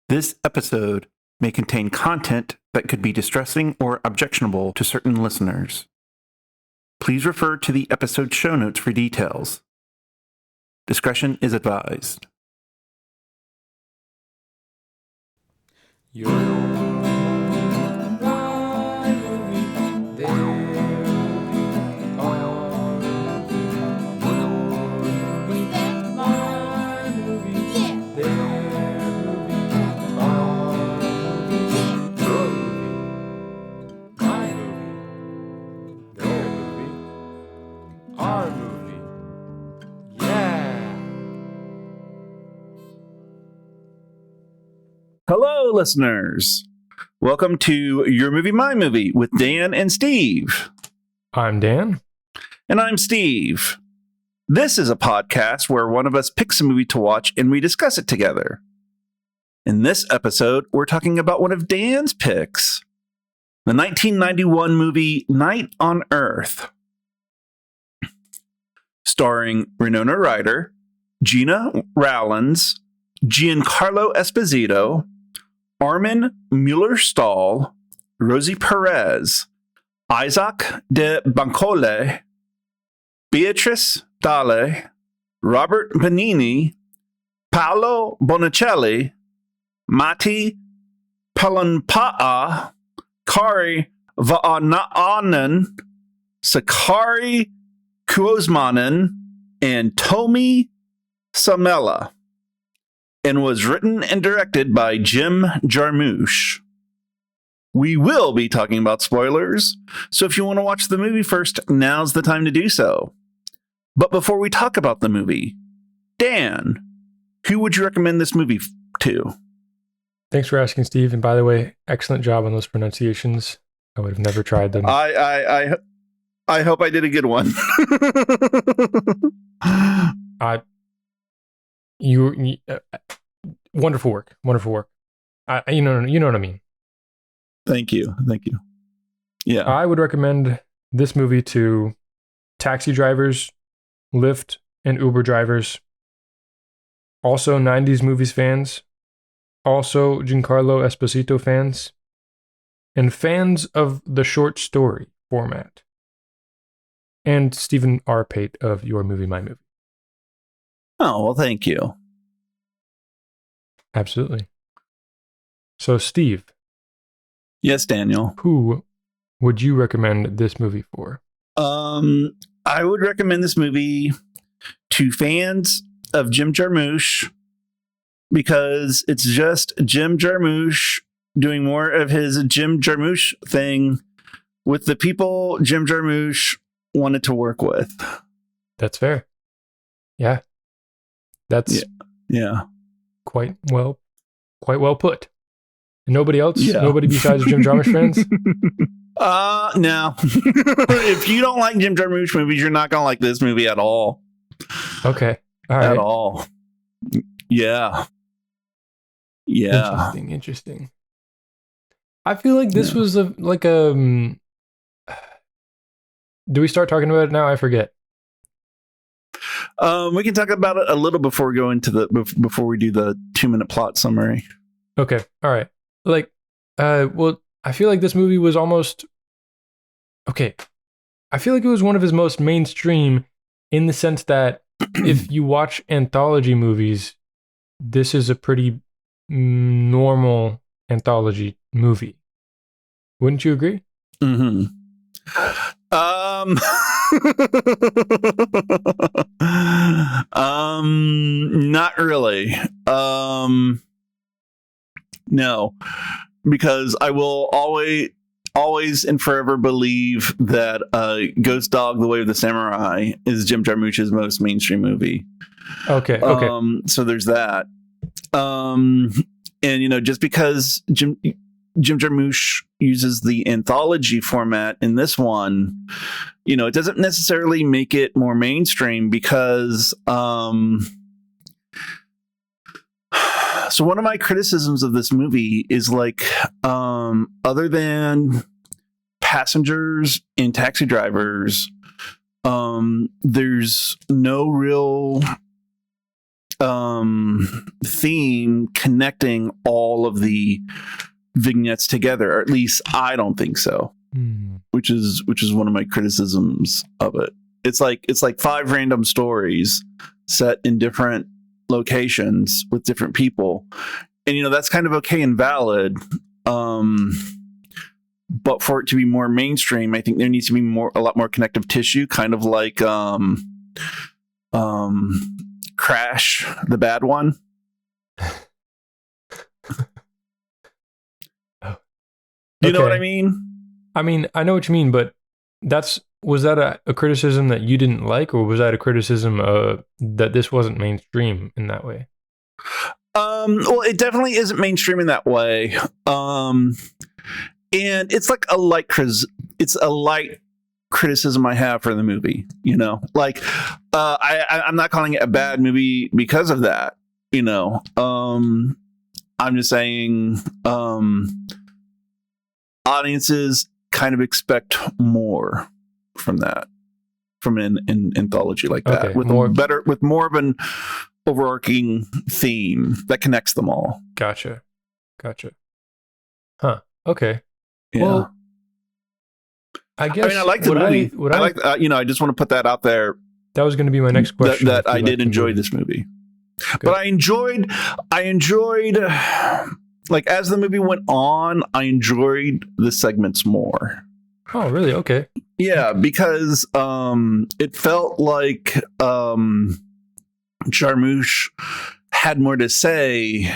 This episode may contain content that could be distressing or objectionable to certain listeners. Please refer to the episode show notes for details. Discretion is advised. Hello, listeners. Welcome to Your Movie, My Movie with Dan and Steve. I'm Dan. And I'm Steve. This is a podcast where one of us picks a movie to watch and we discuss it together. In this episode, we're talking about one of Dan's picks, the 1991 movie Night on Earth, starring Winona Ryder, Gina Rowlands, Giancarlo Esposito, Armin Mueller-Stahl, Rosie Perez, Isaac de Bancole, Beatrice Dalle, Robert Benigni, Paolo Bonicelli, Matti Palanpa'a, Kari Vaanaanen, Sakari Kuosmanen, and Tomi Samela, and was written and directed by Jim Jarmusch. We will be talking about spoilers, so if you want to watch the movie first, now's the time to do so. But before we talk about the movie, Dan, who would you recommend this movie to? Thanks for asking, Steve. And by the way, excellent job on those pronunciations. I would have never tried them. I hope I did a good one. Wonderful work. Wonderful work. You know what I mean. Thank you. Yeah. I would recommend this movie to taxi drivers, Lyft and Uber drivers, also 90s movies fans, also Giancarlo Esposito fans, and fans of the short story format, and Stephen R. Pate of Your Movie, My Movie. Oh, well, thank you. Absolutely. So, Steve. Yes, Daniel. Who would you recommend this movie for? I would recommend this movie to fans of Jim Jarmusch because it's just Jim Jarmusch doing more of his Jim Jarmusch thing with the people Jim Jarmusch wanted to work with. That's fair. Yeah. That's quite well put. And nobody else? Yeah. Nobody besides Jim Jarmusch fans? No. If you don't like Jim Jarmusch movies, you're not going to like this movie at all. Okay. All right. At all. Yeah. Interesting. I feel like this was do we start talking about it now? I forget. We can talk about it a little before we go into before we do the 2-minute plot summary. Okay. All right. Well, I feel like this movie was almost okay. I feel like it was one of his most mainstream in the sense that if you watch anthology movies, this is a pretty normal anthology movie. Wouldn't you agree? Mm-hmm. Not really. No, because I will always and forever believe that Ghost Dog: The Way of the Samurai is Jim Jarmusch's most mainstream movie. Okay. So there's that. And just because Jim Jarmusch uses the anthology format in this one, it doesn't necessarily make it more mainstream because so one of my criticisms of this movie is other than passengers and taxi drivers, there's no real theme connecting all of the vignettes together, or at least I don't think so. Which is one of my criticisms of it. It's like 5 random stories set in different locations with different people, and that's kind of okay and valid. But for it to be more mainstream, I think there needs to be a lot more connective tissue, kind of like Crash, the bad one. You know what I mean? I mean, I know what you mean, but was that a criticism that you didn't like, or was that a criticism that this wasn't mainstream in that way? Well, it definitely isn't mainstream in that way. And it's like a light criticism I have for the movie. Like I'm not calling it a bad movie because of that. I'm just saying audiences kind of expect more from an anthology like that, with more of an overarching theme that connects them all. Gotcha. Huh. Okay. Yeah. Well, I guess I like the movie. I just want to put that out there. That was going to be my next question. That I did enjoy this movie. Good. But I enjoyed like as the movie went on, I enjoyed the segments more. Oh, really? Okay. Yeah, because it felt like Jarmusch had more to say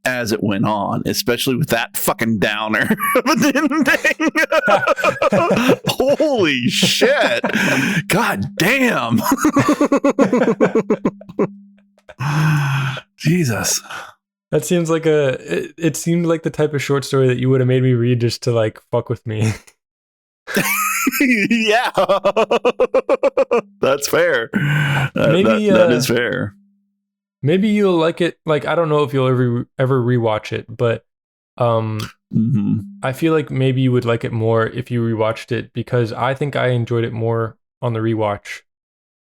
as it went on, especially with that fucking downer of an ending. Holy shit. God damn. Jesus. That seems like it seemed like the type of short story that you would have made me read just to like fuck with me. Yeah. That's fair. That is fair. Maybe you'll like it. Like, I don't know if you'll ever rewatch it, but I feel like maybe you would like it more if you rewatched it, because I think I enjoyed it more on the rewatch.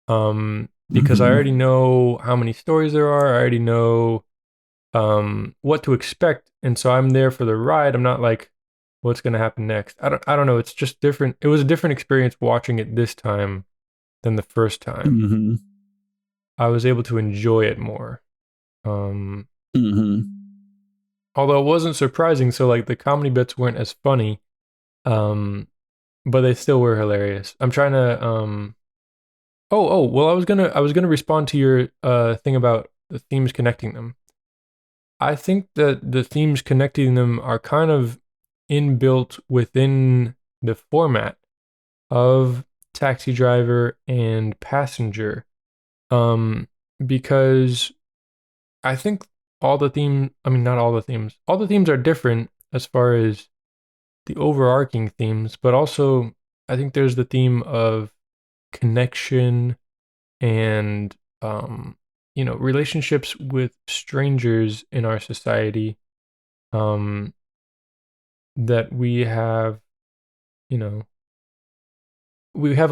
Because I already know how many stories there are. I already know what to expect, and so I'm there for the ride. I'm not like, what's going to happen next? I don't know. It's just different. It was a different experience watching it this time than the first time. I was able to enjoy it more. Although it wasn't surprising, so like the comedy bits weren't as funny, but they still were hilarious. I'm trying to well, I was gonna respond to your thing about the themes connecting them. I think that the themes connecting them are kind of inbuilt within the format of Taxi Driver and Passenger. Because I think all the themes are different as far as the overarching themes, but also I think there's the theme of connection and, relationships with strangers in our society, that we have a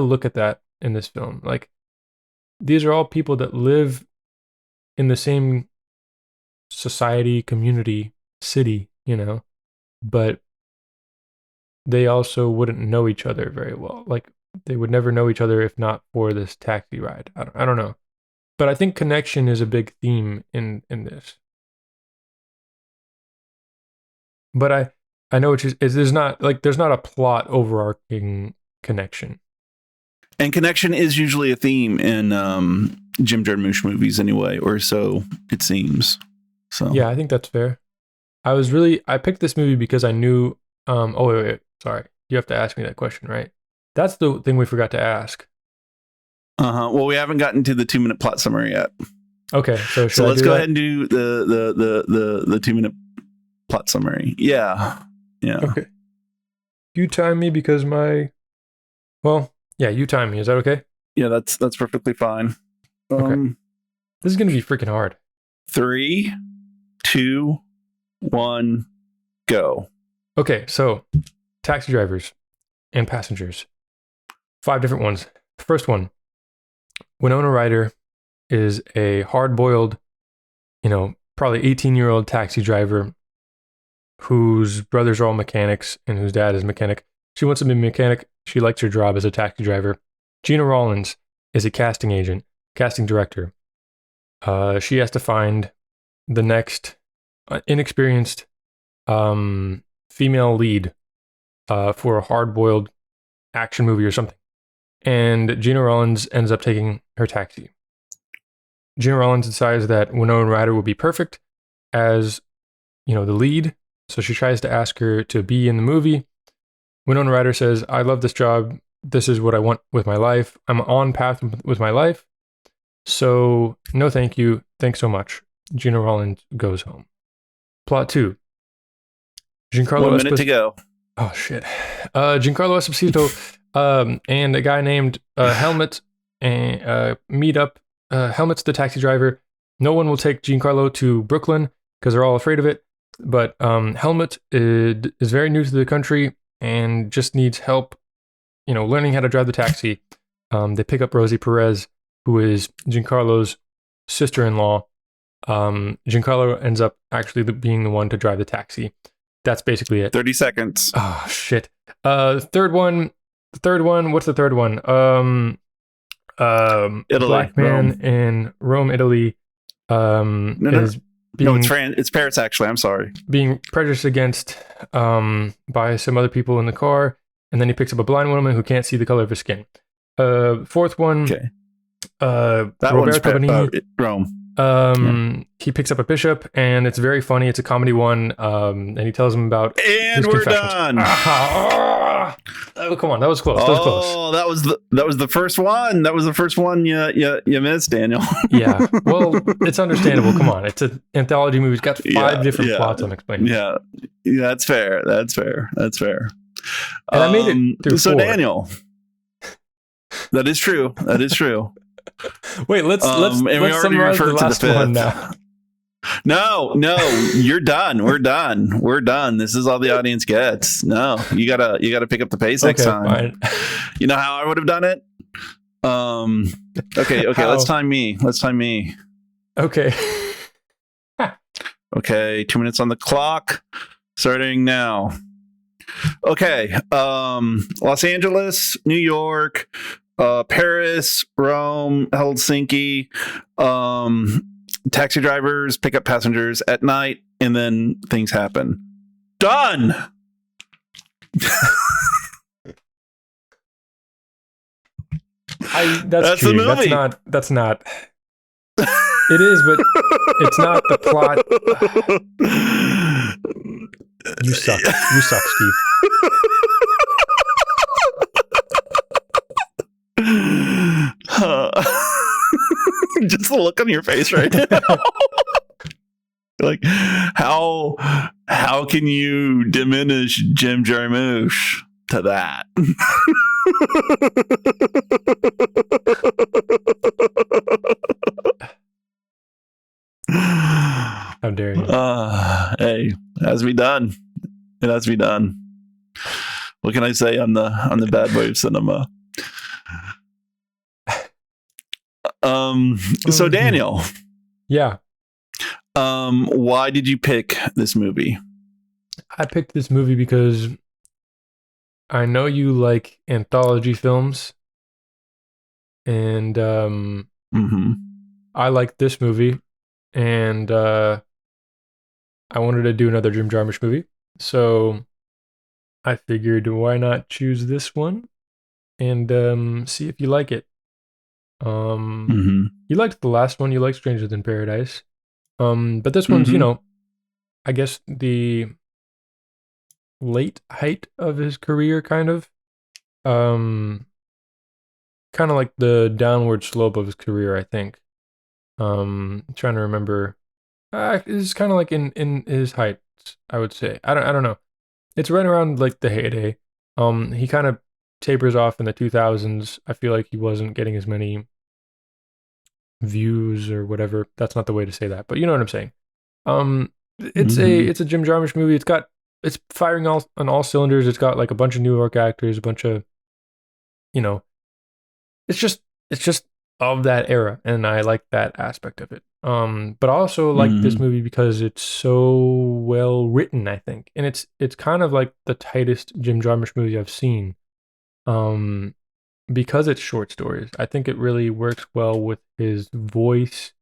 look at that in this film. Like, these are all people that live in the same society, community, city, but they also wouldn't know each other very well. Like, they would never know each other if not for this taxi ride. I don't know. But I think connection is a big theme in this. But I know there's not a plot overarching connection. And connection is usually a theme in Jim Jarmusch movies anyway, or so it seems. So yeah, I think that's fair. I picked this movie because I knew wait, sorry. You have to ask me that question, right? That's the thing we forgot to ask. Well, we haven't gotten to the 2-minute plot summary yet. Okay, so let's go ahead and do the 2-minute plot summary. Yeah. Okay. You time me because you time me. Is that okay? Yeah, that's perfectly fine. Okay. This is gonna be freaking hard. 3, 2, 1, go. Okay, so Taxi Drivers and Passengers. 5 different ones. First one. Winona Ryder is a hard-boiled probably 18-year-old taxi driver whose brothers are all mechanics and whose dad is a mechanic. She wants to be a mechanic. She likes her job as a taxi driver. Gina Rollins is a casting agent, casting director. She has to find the next inexperienced female lead for a hard-boiled action movie or something. And Gina Rollins ends up taking her taxi. Gina Rollins decides that Winona Ryder would be perfect as, the lead. So she tries to ask her to be in the movie. Winona Ryder says, I love this job. This is what I want with my life. I'm on path with my life. So no thank you. Thanks so much. Gina Rollins goes home. Plot 2. Giancarlo 1 minute to go. Oh, shit. Giancarlo Esposito and a guy named Helmut meet up. Helmut's the taxi driver. No one will take Giancarlo to Brooklyn because they're all afraid of it. But Helmut is very new to the country and just needs help, learning how to drive the taxi. They pick up Rosie Perez, who is Giancarlo's sister-in-law. Giancarlo ends up actually being the one to drive the taxi. That's basically it. 30 seconds. Oh, shit. Third one. What's the third one? Italy. Black man Rome. in Rome, Italy. It's Paris, actually. I'm sorry. Being prejudiced against by some other people in the car. And then he picks up a blind woman who can't see the color of her skin. Fourth one. Okay. That Roberto Benigni. Rome. He picks up a bishop, and it's very funny. It's a comedy one, and he tells him about and his we're confessions. done. Oh, come on, that was close. That was the first one. That was the first one you missed, Daniel. Yeah, well, it's understandable. Come on, it's an anthology movie. It's got 5 different plots I'm explaining. Yeah, that's fair. And I made it through 4. Daniel, that is true. Wait, let's summarize the last one now. No, you're done. We're done. This is all the audience gets. No, you gotta pick up the pace next time. Fine. You know how I would have done it? Okay. How? Let's time me. Okay. Okay, 2 minutes on the clock. Starting now. Okay. Los Angeles, New York, Paris, Rome, Helsinki, taxi drivers pick up passengers at night, and then things happen. Done. That's the cheating. movie. That's not. It is, but it's not the plot. You suck, Steve. Just the look on your face right now. Like, how can you diminish Jim Jarmusch to that? How dare you? Hey, it has to be done. What can I say on the bad boy of cinema? So Daniel. Yeah. Why did you pick this movie? I picked this movie because I know you like anthology films, and I like this movie, and I wanted to do another Jim Jarmusch movie, so I figured why not choose this one and see if you like it. You liked the last one. You liked Stranger Than Paradise, but this one's I guess the late height of his career, kind of like the downward slope of his career, I think. Trying to remember. It's kind of like in his height, I would say. I don't know. It's right around like the heyday. He kind of tapers off in the 2000s. I feel like he wasn't getting as many views or whatever. That's not the way to say that, but you know what I'm saying. It's a Jim Jarmusch movie. It's firing on all cylinders. It's got like a bunch of New York actors, a bunch of, it's just of that era, and I like that aspect of it. But I also like this movie because it's so well written, I think, and it's kind of like the tightest Jim Jarmusch movie I've seen. Because it's short stories, I think it really works well with his voice.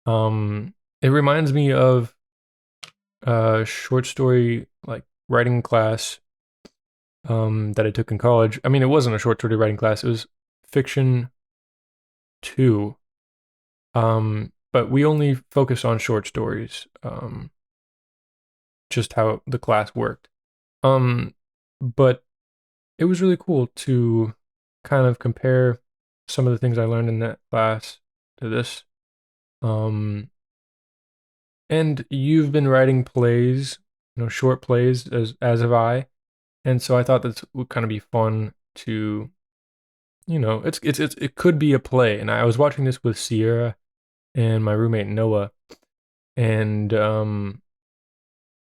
It reminds me of a short story like writing class that I took in college. I mean, it wasn't a short story writing class; it was fiction 2. But we only focused on short stories. Just how the class worked. But it was really cool to kind of compare some of the things I learned in that class to this. And you've been writing plays, short plays as have I. And so I thought that would kind of be fun to, it could be a play. And I was watching this with Sierra and my roommate Noah, and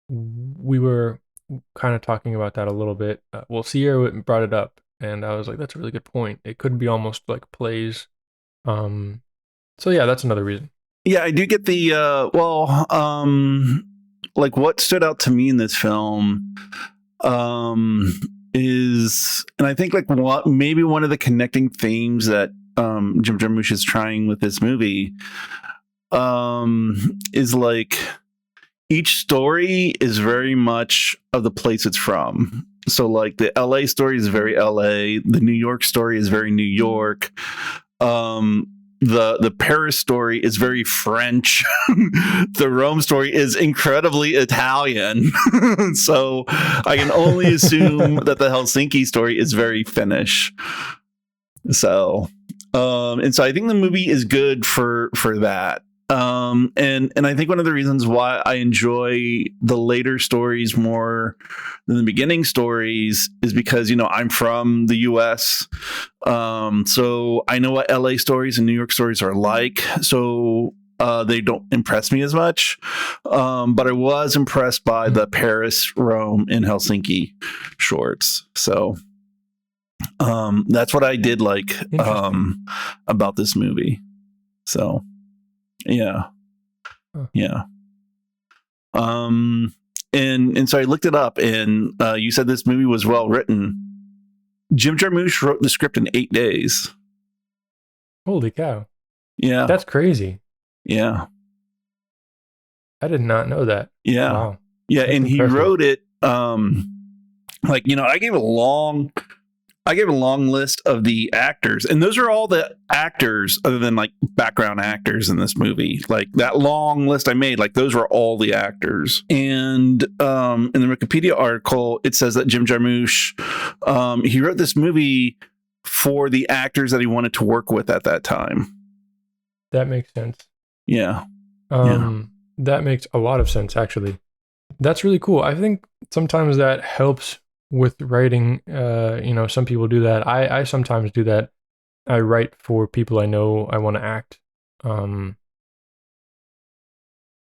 we were kind of talking about that a little bit. Well, Sierra brought it up, and I was like, "That's a really good point. It could be almost like plays." So yeah, that's another reason. Yeah, I do get the like what stood out to me in this film is, and I think like what maybe one of the connecting themes that Jim Jarmusch is trying with this movie is like each story is very much of the place it's from. So like the LA story is very LA, the New York story is very New York. The Paris story is very French. The Rome story is incredibly Italian. So I can only assume that the Helsinki story is very Finnish. So and so I think the movie is good for that. And I think one of the reasons why I enjoy the later stories more than the beginning stories is because, I'm from the US. So I know what LA stories and New York stories are like. So they don't impress me as much. But I was impressed by the Paris, Rome, and Helsinki shorts. So that's what I did like about this movie. So yeah. Yeah. And so I looked it up, and you said this movie was well written. Jim Jarmusch wrote the script in 8 days. Holy cow. Yeah. That's crazy. Yeah. I did not know that. Yeah. Wow. Yeah, That's and impressive. he wrote it I gave a long list of the actors, and those are all the actors other than like background actors in this movie. Like that long list I made, like those were all the actors. And in the Wikipedia article, it says that Jim Jarmusch, he wrote this movie for the actors that he wanted to work with at that time. That makes sense. Yeah. That makes a lot of sense, actually. That's really cool. I think sometimes that helps with writing. Some people do that. I sometimes do that. I write for people I know I want to act. But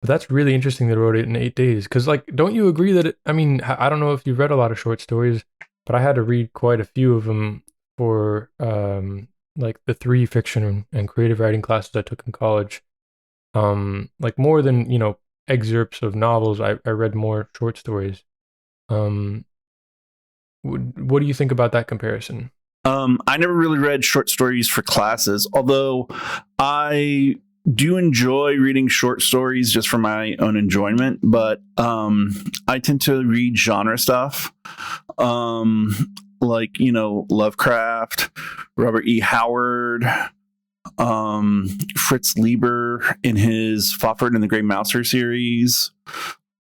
that's really interesting that I wrote it in 8 days. Because, like, don't you agree that I don't know if you've read a lot of short stories, but I had to read quite a few of them for like the 3 fiction and creative writing classes I took in college. Like more than excerpts of novels, I read more short stories. What do you think about that comparison? I never really read short stories for classes, although I do enjoy reading short stories just for my own enjoyment. But I tend to read genre stuff, like Lovecraft, Robert E. Howard, Fritz Lieber in his Fafhrd and the Grey Mouser series,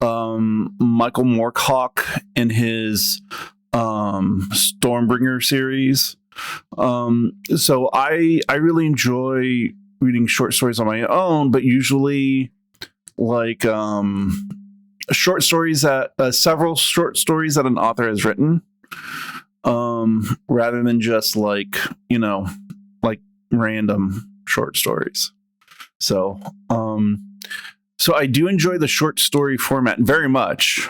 Michael Moorcock in his Stormbringer series. So I really enjoy reading short stories on my own, but usually like short stories that several short stories that an author has written, rather than just like random short stories. So so I do enjoy the short story format very much.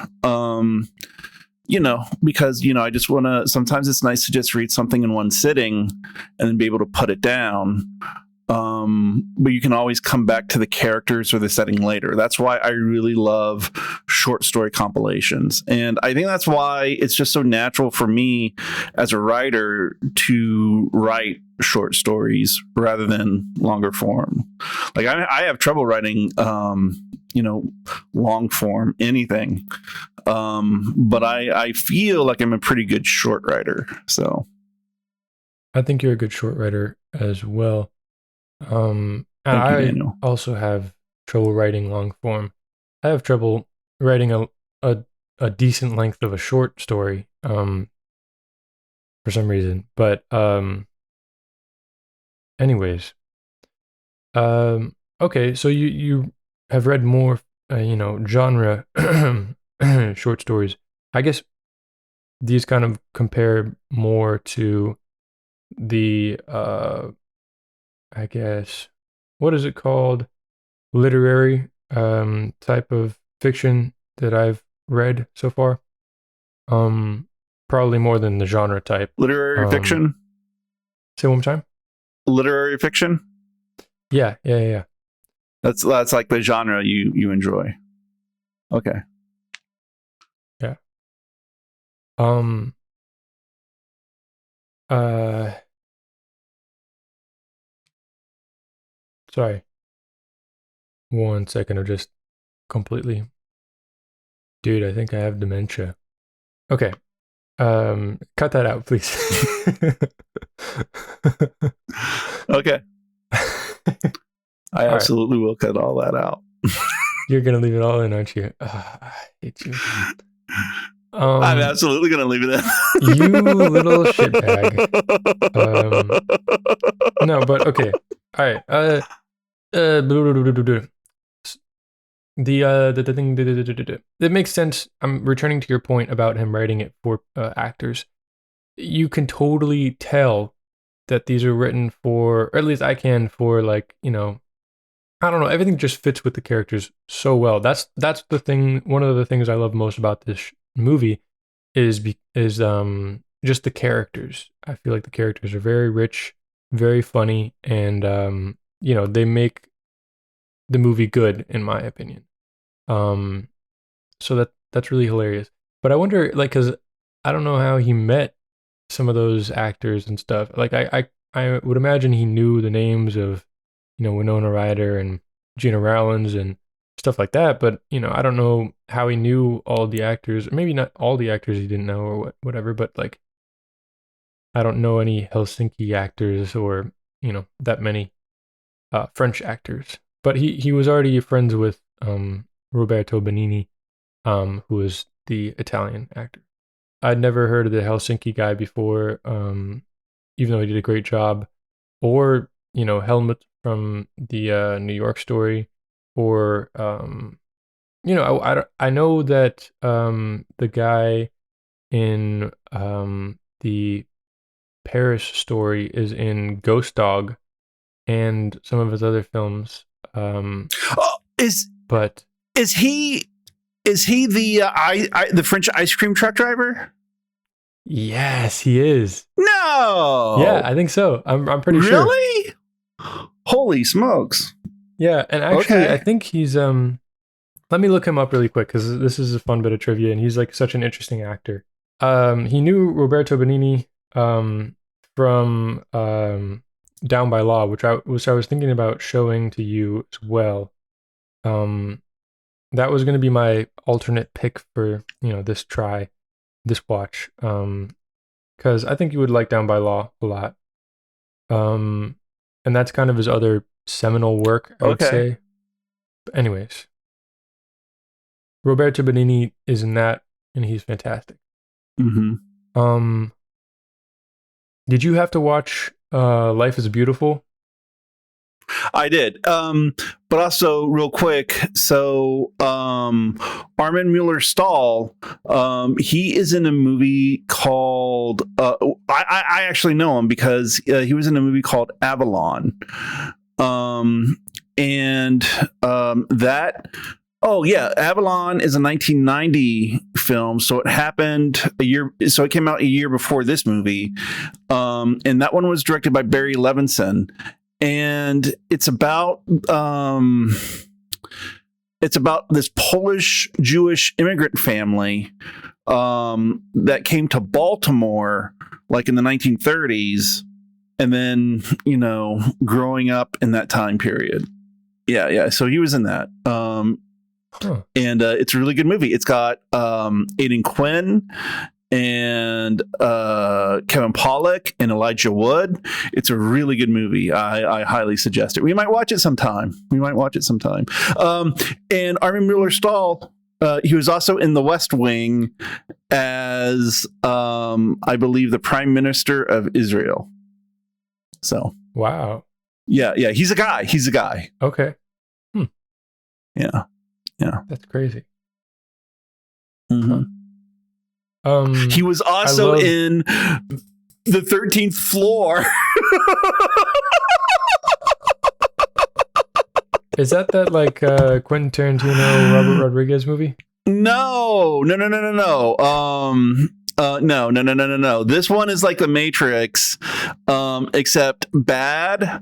Because I just want to, sometimes it's nice to just read something in one sitting and then be able to put it down. But you can always come back to the characters or the setting later. That's why I really love short story compilations. And I think that's why it's just so natural for me as a writer to write short stories rather than longer form. Like I have trouble writing, long form, anything. But I feel like I'm a pretty good short writer. So I think you're a good short writer as well. And thank you, Daniel. I also have trouble writing long form. I have trouble writing a decent length of a short story, for some reason. But anyways, okay. So you have read more, genre short stories. I guess these kind of compare more to the I guess, what is it called? Literary type of fiction that I've read so far. Probably more than the genre type. Literary fiction? Say one more time. Literary fiction? Yeah. That's like the genre you enjoy. Okay. Yeah. Sorry. 1 second of just completely. Dude, I think I have dementia. Okay. Cut that out, please. Okay. I absolutely will cut all that out. You're gonna leave it all in, aren't you? I hate you. I'm absolutely gonna leave it in. You little shitbag. No, but okay. All right. The thing. It makes sense. I'm returning to your point about him writing it for actors. You can totally tell that these are written for, or at least I can, for like, I don't know. Everything just fits with the characters so well. That's the thing. One of the things I love most about this movie is just the characters. I feel like the characters are very rich, very funny, and they make the movie good, in my opinion. So that's really hilarious. But I wonder, like, because I don't know how he met some of those actors and stuff. Like, I would imagine he knew the names of, Winona Ryder and Gina Rowlands and stuff like that. But I don't know how he knew all the actors. Or maybe not all the actors he didn't know, or whatever. But like, I don't know any Helsinki actors or that many French actors. But he was already friends with Roberto Benigni, who is the Italian actor. I'd never heard of the Helsinki guy before, even though he did a great job. Or, Helmut from the New York Story. Or, I know that the guy in the Paris Story is in Ghost Dog and some of his other films. Is he the French ice cream truck driver? Yes, he is. No. Yeah, I think so. I'm pretty sure. Really? Holy smokes. Yeah, and actually, Okay. I think he's let me look him up really quick because this is a fun bit of trivia, and he's like such an interesting actor. He knew Roberto Benigni from Down by Law, which I was thinking about showing to you as well. That was going to be my alternate pick for this watch, because I think you would like Down by Law a lot. And that's kind of his other seminal work, I would say. But anyways, Roberto Benigni is in that, and he's fantastic. Mm-hmm. Did you have to watch Life is Beautiful? I did. But also real quick, so Armin Mueller-Stahl, he is in a movie called I actually know him because he was in a movie called Avalon. Avalon is a 1990 film, so it happened it came out a year before this movie. And that one was directed by Barry Levinson. and it's about this Polish Jewish immigrant family that came to Baltimore like in the 1930s, and then growing up in that time period. Yeah. So he was in that. And it's a really good movie. It's got Aidan Quinn and Kevin Pollak and Elijah Wood. It's a really good movie. I highly suggest it. We might watch it sometime. And Armin Mueller-Stahl, he was also in The West Wing as, I believe, the Prime Minister of Israel. So. Wow. Yeah. He's a guy. Okay. Yeah. That's crazy. Mm-hmm. He was also in The 13th Floor. Is that like Quentin Tarantino, Robert Rodriguez movie? No. No. This one is like The Matrix, except bad.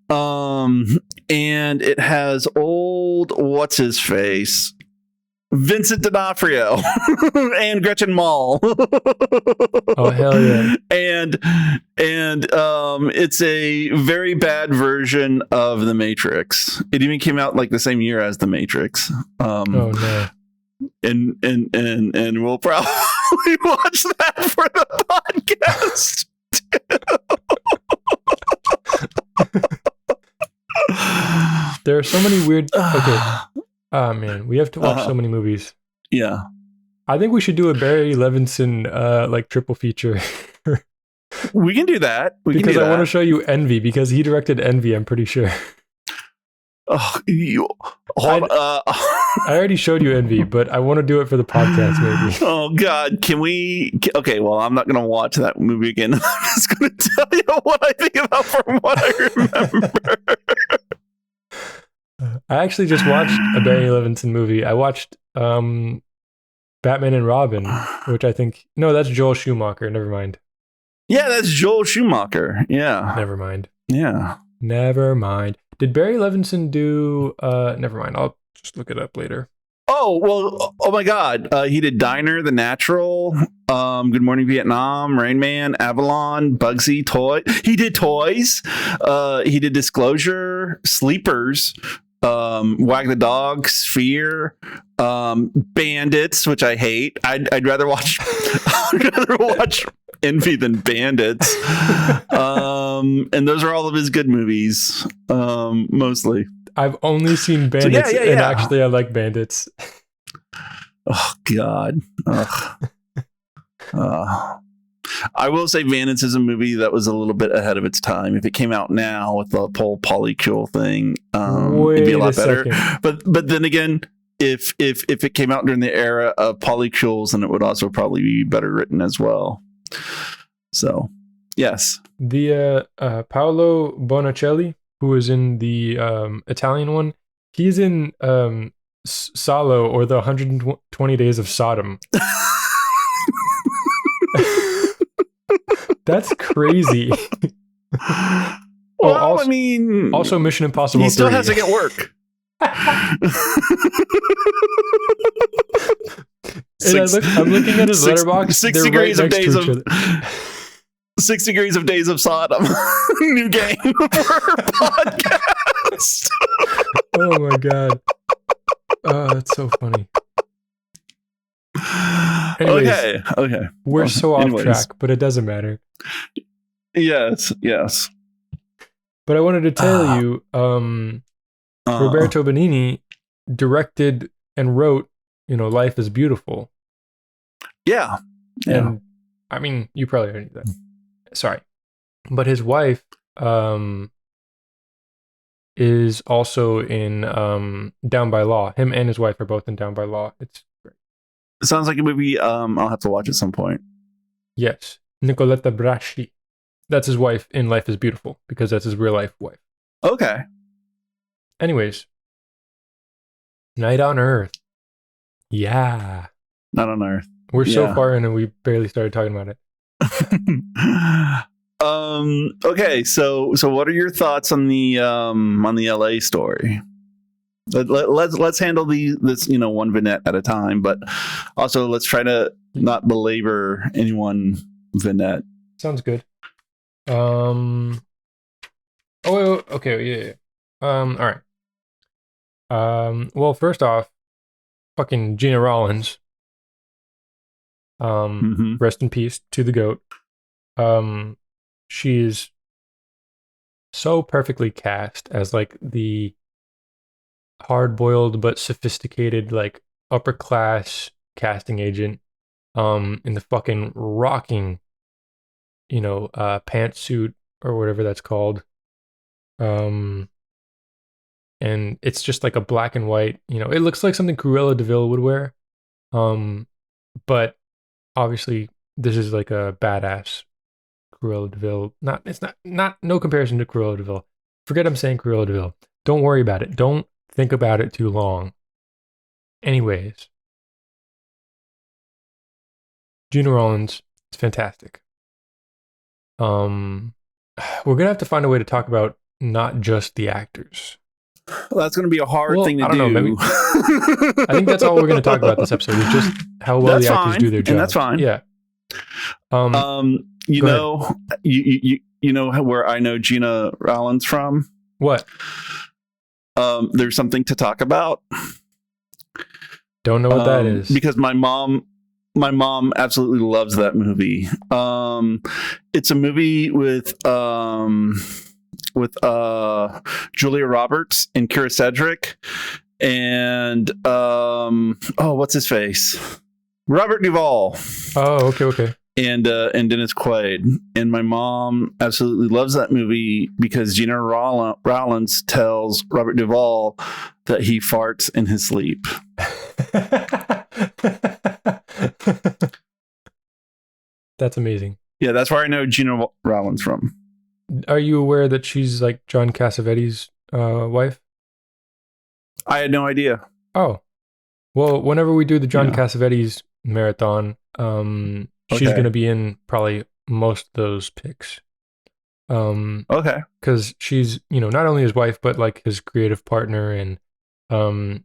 And it has old what's his face, Vincent D'Onofrio and Gretchen Mol. Oh hell yeah! And it's a very bad version of The Matrix. It even came out like the same year as The Matrix. Oh no! And we'll probably watch that for the podcast. There are so many weird. Okay. Oh man, we have to watch so many movies. Yeah. I think we should do a Barry Levinson like triple feature. We can do that. Because I want to show you Envy, because he directed Envy, I'm pretty sure. Oh, I already showed you Envy, but I want to do it for the podcast maybe. Oh God, can we? Okay, well, I'm not going to watch that movie again. I'm just going to tell you what I think about from what I remember. I actually just watched a Barry Levinson movie. I watched Batman and Robin, which I think... No, that's Joel Schumacher. Never mind. Yeah, that's Joel Schumacher. Yeah. Never mind. Yeah. Never mind. Did Barry Levinson do... never mind. I'll just look it up later. Oh, well, oh my God. He did Diner, The Natural, Good Morning Vietnam, Rain Man, Avalon, Bugsy, Toy. He did Toys. He did Disclosure, Sleepers, Wag the Dog, Sphere, Bandits, which I hate. I'd rather watch Envy than Bandits. And those are all of his good movies, mostly. I've only seen Bandits, and actually I like Bandits. Oh God. I will say Bandits is a movie that was a little bit ahead of its time. If it came out now with the whole polycule thing, it'd be a lot better. But then again, if it came out during the era of polycules, then it would also probably be better written as well. So, yes. The Paolo Bonicelli, who is in the Italian one, he's in Salo, or the 120 Days of Sodom. That's crazy. Well, I mean, also Mission Impossible 3. He still has to get work. I'm looking at his letterbox. 6 degrees of days of 6 degrees of Days of Sodom. New game for podcast. Oh my God. Oh, that's so funny. Anyways, okay. We're so off track, but it doesn't matter. Yes. But I wanted to tell you, Roberto Benigni directed and wrote, Life is Beautiful. Yeah. And I mean, you probably already knew that. Sorry. But his wife is also in Down by Law. Him and his wife are both in Down by Law. It's great. It sounds like a movie I'll have to watch at some point. Yes. Nicoletta Braschi. That's his wife in Life is Beautiful, because that's his real life wife. Okay. Anyways. Night on Earth. Yeah. Not on Earth. We're so far in and we barely started talking about it. Okay, so what are your thoughts on the LA story? Let's handle this one vignette at a time, but also let's try to not belabor any one vignette. Sounds good. Oh, okay, yeah. All right. Well, first off, fucking Gina Rollins. Rest in peace to the goat. She's so perfectly cast as like the hard-boiled but sophisticated, like upper class casting agent, in the fucking rocking, pantsuit or whatever that's called. And it's just like a black and white, it looks like something Cruella de Vil would wear. But obviously this is like a badass Cruella de Vil. No comparison to Cruella de Vil. Forget I'm saying Cruella de Vil. Don't worry about it. Don't think about it too long. Anyways, Gina Rollins is fantastic. We're gonna have to find a way to talk about not just the actors. Well, that's going to be a hard thing to do. Know, maybe, I think that's all we're going to talk about this episode is just how well the actors do their job. And that's fine. Yeah. You know where I know Gina Rollins from? What? There's something to talk about. Don't know what that is. Because my mom absolutely loves that movie. It's a movie with Julia Roberts and Kira Sedgwick and what's his face? Robert Duvall. Oh, okay. And Dennis Quaid. And my mom absolutely loves that movie because Gina Rollins tells Robert Duvall that he farts in his sleep. That's amazing. Yeah, that's where I know Gina Rollins from. Are you aware that she's like John Cassavetes' wife? I had no idea. Oh, well, whenever we do the John Cassavetes marathon, she's going to be in probably most of those picks. Okay. Because she's, not only his wife, but like his creative partner and, a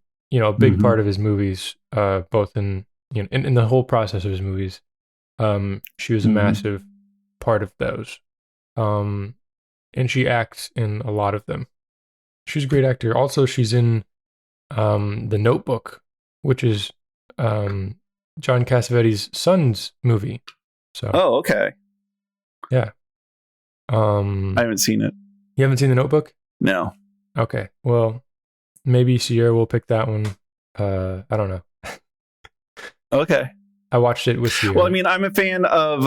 big part of his movies, both in the whole process of his movies. She was a massive part of those. And she acts in a lot of them. She's a great actor. Also, she's in The Notebook, which is John Cassavetes' son's movie. So. Oh, okay. Yeah. I haven't seen it. You haven't seen The Notebook? No. Okay. Well, maybe Sierra will pick that one. I don't know. Okay. I watched it with Sierra. Well, I mean, I'm a fan of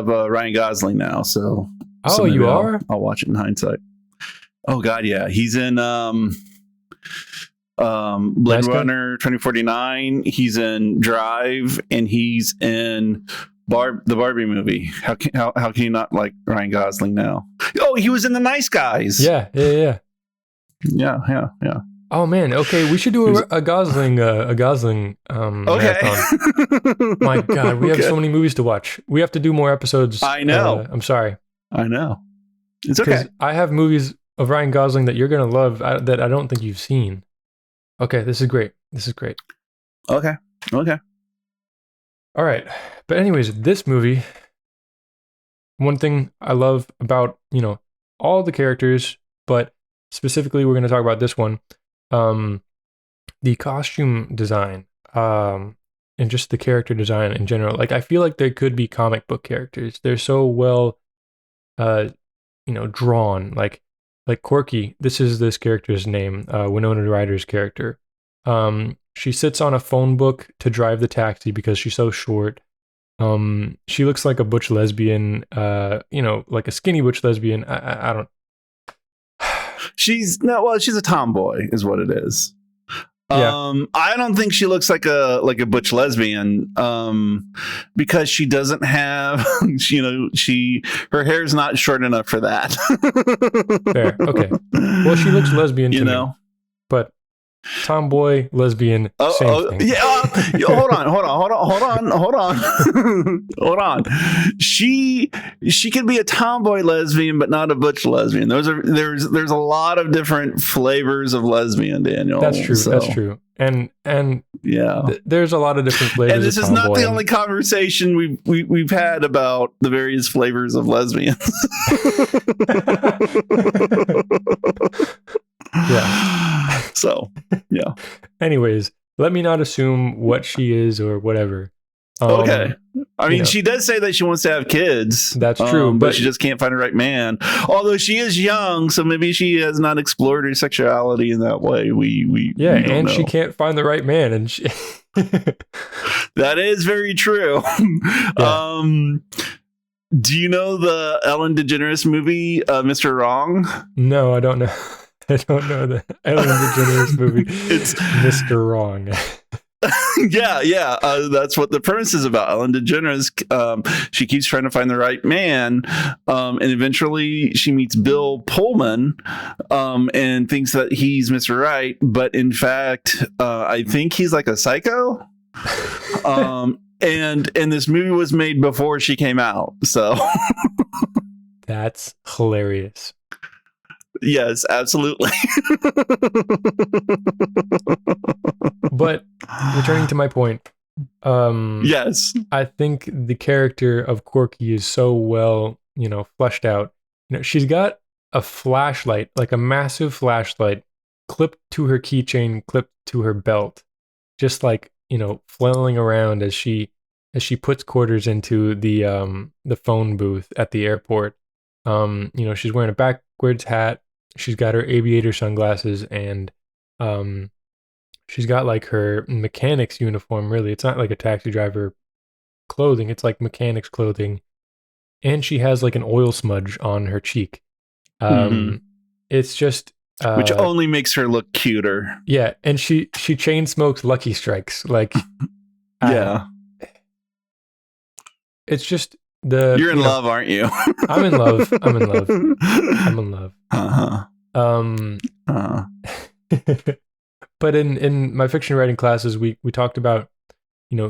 Ryan Gosling now, so. Oh, you are? I'll watch it in hindsight. Oh God, yeah, he's in Blade Runner 2049. He's in Drive, and he's in the Barbie movie. How can you not like Ryan Gosling now? Oh, he was in The Nice Guys. Yeah. Yeah. Oh man, okay, we should do a Gosling okay. marathon. My God, we have so many movies to watch. We have to do more episodes. I know. I'm sorry. I know. It's okay. I have movies of Ryan Gosling that you're gonna love that I don't think you've seen. Okay, this is great. Okay. All right, but anyways, this movie. One thing I love about all the characters, but specifically we're going to talk about this one. The costume design, and just the character design in general. Like, I feel like they could be comic book characters. They're so well, drawn. Like Quirky. This is this character's name, Winona Ryder's character. She sits on a phone book to drive the taxi because she's so short. She looks like a butch lesbian. Like a skinny butch lesbian. I don't. She's a tomboy, is what it is. Yeah. I don't think she looks like a butch lesbian, because she doesn't have, her hair's not short enough for that. Fair. Okay. Well, she looks lesbian to me, but Tomboy, lesbian, same thing. Yeah. Hold on. She can be a tomboy lesbian, but not a butch lesbian. There's a lot of different flavors of lesbian, Daniel. That's true. That's true. And yeah, there's a lot of different flavors. And this is not the only conversation we've had about the various flavors of lesbians. Yeah. So, yeah. Anyways, let me not assume what she is or whatever. Okay. I mean, she does say that she wants to have kids. That's true. But she just can't find the right man. Although she is young, so maybe she has not explored her sexuality in that way. We don't know. She can't find the right man. And that is very true. Yeah. Do you know the Ellen DeGeneres movie, Mr. Wrong? No, I don't know. I don't know the Ellen DeGeneres movie. It's Mr. Wrong. Yeah. That's what the premise is about. Ellen DeGeneres, she keeps trying to find the right man, and eventually she meets Bill Pullman, and thinks that he's Mr. Right, but in fact, I think he's like a psycho. And this movie was made before she came out, so that's hilarious. Yes, absolutely. But returning to my point, yes, I think the character of Quirky is so well, fleshed out. She's got a flashlight, like a massive flashlight, clipped to her keychain, clipped to her belt, just like flailing around as she puts quarters into the phone booth at the airport. She's wearing a backwards hat. She's got her aviator sunglasses, and she's got like her mechanic's uniform. Really, it's not like a taxi driver clothing. It's like mechanic's clothing, and she has like an oil smudge on her cheek. It's just which only makes her look cuter. Yeah, and she chain smokes Lucky Strikes. Like, yeah, it's just you're in love, aren't you? I'm in love. I'm in love. But in my fiction writing classes, we talked about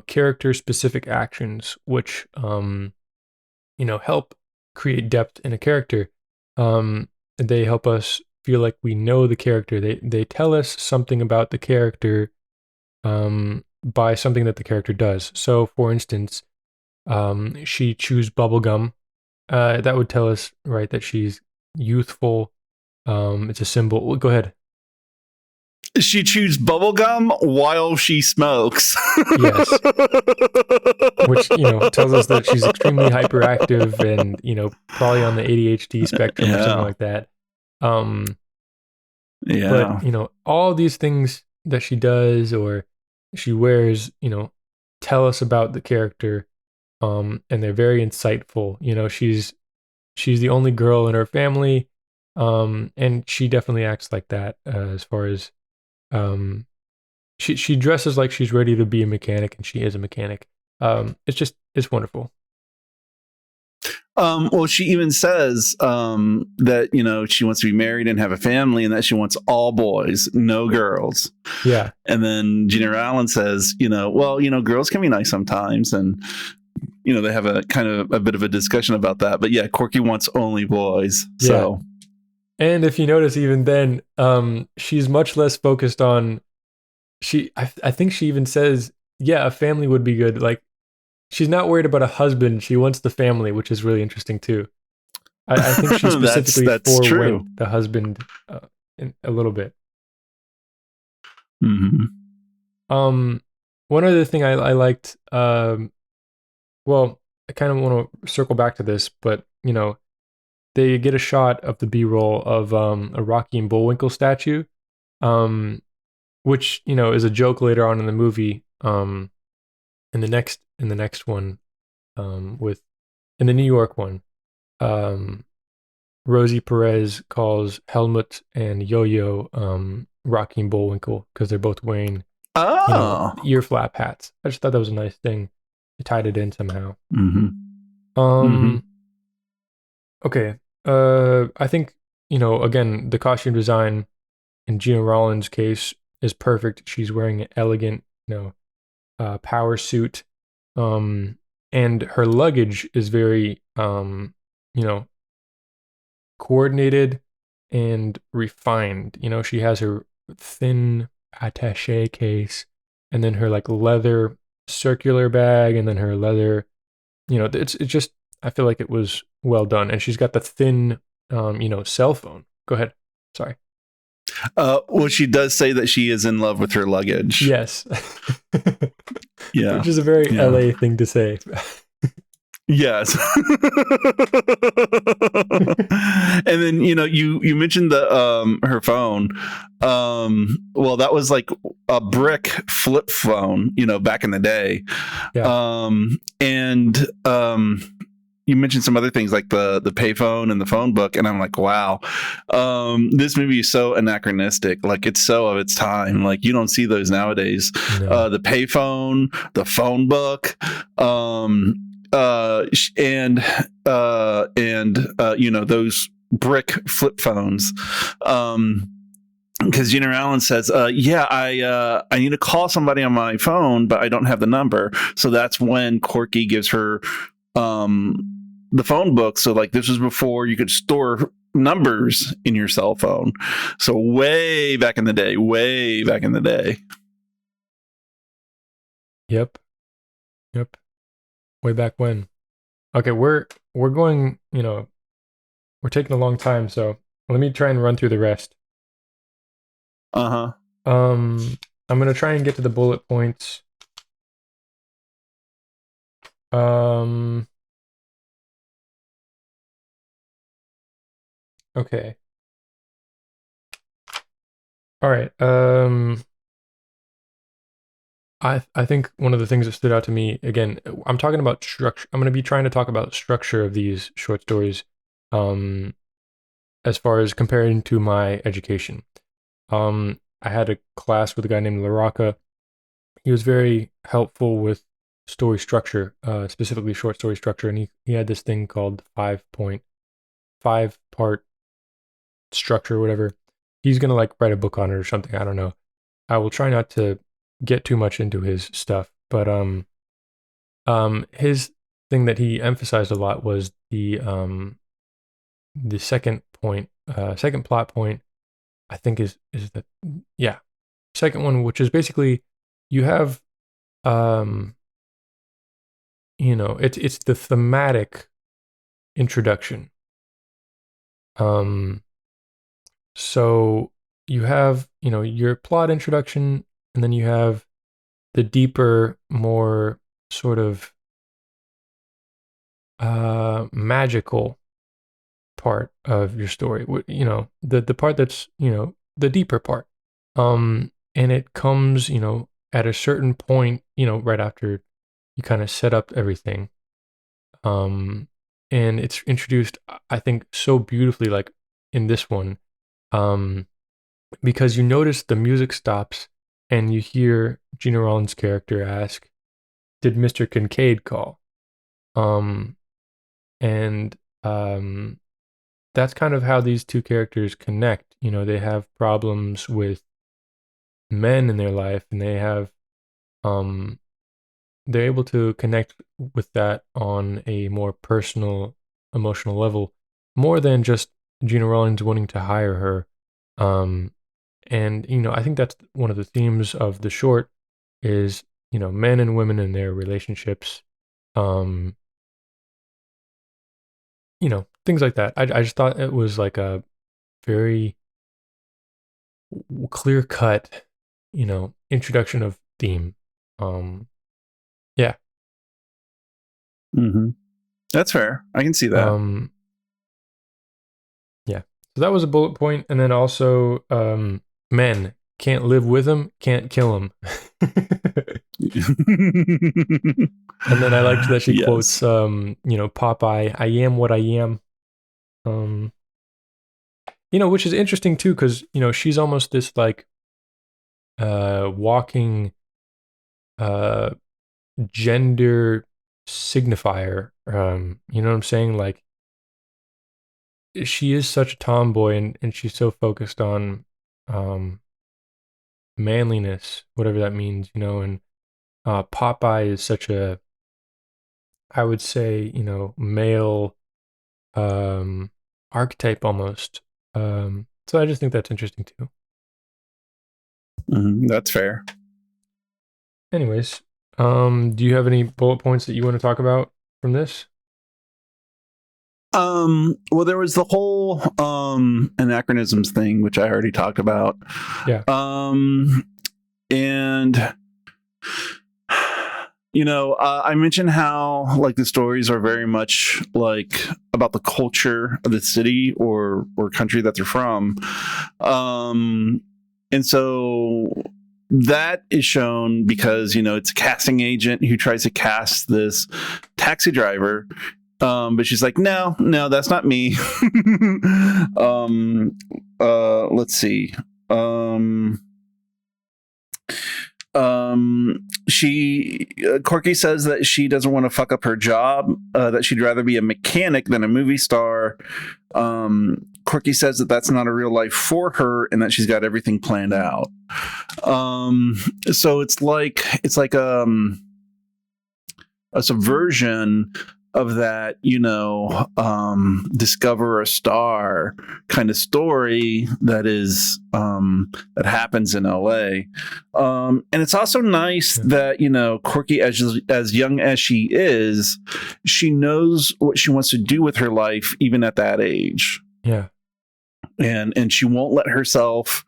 character specific actions which help create depth in a character. They help us feel like we know the character. They tell us something about the character by something that the character does. So, for instance, she chews bubblegum. That would tell us, right, that she's youthful. It's a symbol. Go ahead. She chews bubblegum while she smokes. Yes. Which, tells us that she's extremely hyperactive and, probably on the ADHD spectrum or something like that. Yeah. But, all these things that she does or she wears, tell us about the character. And they're very insightful. She's the only girl in her family. And she definitely acts like that, as far as, she dresses like she's ready to be a mechanic, and she is a mechanic. It's wonderful. Well, she even says that she wants to be married and have a family, and that she wants all boys, no girls. Yeah. And then Gina Allen says, girls can be nice sometimes, and they have a kind of a bit of a discussion about that. But yeah, Quirky wants only boys. Yeah. So, and if you notice, even then, she's much less focused on. I think she even says, "Yeah, a family would be good." Like, she's not worried about a husband. She wants the family, which is really interesting too. I think she specifically forewent the husband in a little bit. Mm-hmm. One other thing I liked. Well, I kind of want to circle back to this, but they get a shot of the B-roll of a Rocky and Bullwinkle statue, which is a joke later on in the movie. In the next one, in the New York one, Rosie Perez calls Helmut and Yo-Yo Rocky and Bullwinkle because they're both wearing ear flap hats. I just thought that was a nice thing. They tied it in somehow. Mm-hmm. Okay. I think, again, the costume design in Gina Rollins' case is perfect. She's wearing an elegant, power suit. And her luggage is very, you know, coordinated and refined. She has her thin attaché case, and then her like leather circular bag, and then her leather. It's just, I feel like it was well done, and she's got the thin, cell phone. Go ahead. Sorry. Well, she does say that she is in love with her luggage. Yes. Yeah. Which is a very LA thing to say. Yes. And then you mentioned the her phone. Well, that was like a brick flip phone, back in the day. Yeah. And you mentioned some other things like the payphone and the phone book, and I'm like, wow, this movie is so anachronistic. Like, it's so of its time. Like, you don't see those nowadays. No. The payphone, the phone book, those brick flip phones. Because Gina Allen says, I need to call somebody on my phone, but I don't have the number. So that's when Corky gives her the phone book. So like, this was before you could store numbers in your cell phone. So way back in the day. Yep. Way back when. Okay, we're going, we're taking a long time, so let me try and run through the rest. Uh-huh. I'm gonna try and get to the bullet points. Okay. All right. I think one of the things that stood out to me, again, I'm talking about structure. I'm going to be trying to talk about structure of these short stories, as far as comparing to my education. I had a class with a guy named Laraka. He was very helpful with story structure, specifically short story structure, and he had this thing called 5-part structure or whatever. He's going to like write a book on it or something. I don't know. I will try not to get too much into his stuff, but his thing that he emphasized a lot was the second plot point, I think is the second one, which is basically you have it's the thematic introduction. So you have, your plot introduction, and then you have the deeper, more sort of magical part of your story. The part that's, the deeper part. And it comes, at a certain point, right after you kind of set up everything. And it's introduced, I think, so beautifully, like in this one, because you notice the music stops and you hear Gina Rollins' character ask, "Did Mr. Kincaid call?" And that's kind of how these two characters connect. They have problems with men in their life, and they're able to connect with that on a more personal, emotional level, more than just Gina Rollins wanting to hire her. And I think that's one of the themes of the short is, men and women in their relationships, things like that. I just thought it was like a very clear cut, introduction of theme. Yeah. Mm-hmm. That's fair. I can see that. Yeah. So that was a bullet point, and then also, men can't live with them, can't kill them. And then I liked that she quotes, Popeye, "I am what I am." Which is interesting too, because she's almost this like walking gender signifier. You know what I'm saying? Like, she is such a tomboy, and she's so focused on manliness, whatever that means, you know, and Popeye is such a, I would say, you know, male archetype almost. So I just think that's interesting too. That's fair. Anyways, do you have any bullet points that you want to talk about from this? Well, there was the whole anachronisms thing, which I already talked about. Yeah. And you know, I mentioned how like the stories are very much like about the culture of the city or country that they're from. And so that is shown because, you know, it's a casting agent who tries to cast this taxi driver. But she's like, no, that's not me. Let's see. Corky says that she doesn't want to fuck up her job, that she'd rather be a mechanic than a movie star. Corky says that that's not a real life for her and that she's got everything planned out. So it's like a subversion of that, you know, discover a star kind of story that is that happens in LA. And it's also nice that, you know, Corky, as young as she is, she knows what she wants to do with her life even at that age. Yeah. And she won't let herself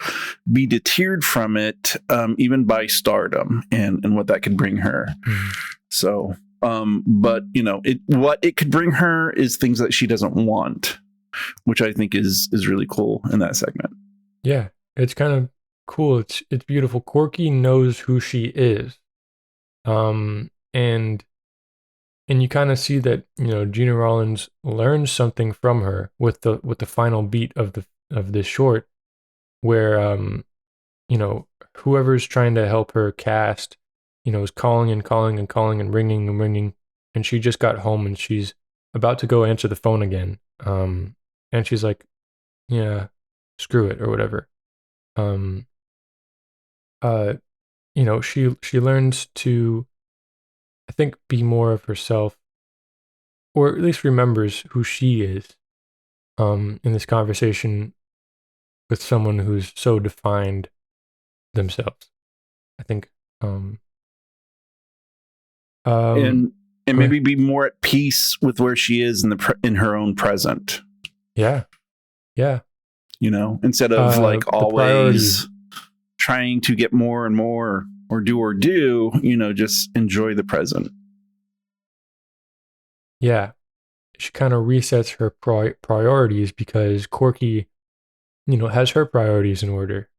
be deterred from it, even by stardom and what that could bring her. So but you know, what it could bring her is things that she doesn't want, which I think is really cool in that segment. Yeah, it's kind of cool. It's beautiful. Corky knows who she is, and you kind of see that, you know, Gina Rollins learns something from her with the final beat of this short, where you know, whoever's trying to help her cast, you know, is calling and calling and calling and ringing and ringing. And she just got home and she's about to go answer the phone again. And she's like, yeah, screw it or whatever. You know, she learns to, I think, be more of herself, or at least remembers who she is in this conversation with someone who's so defined themselves. I think and maybe be more at peace with where she is in her own present. Yeah. You know, instead of like always trying to get more and more or do, you know, just enjoy the present. Yeah. She kind of resets her priorities because Corky, you know, has her priorities in order.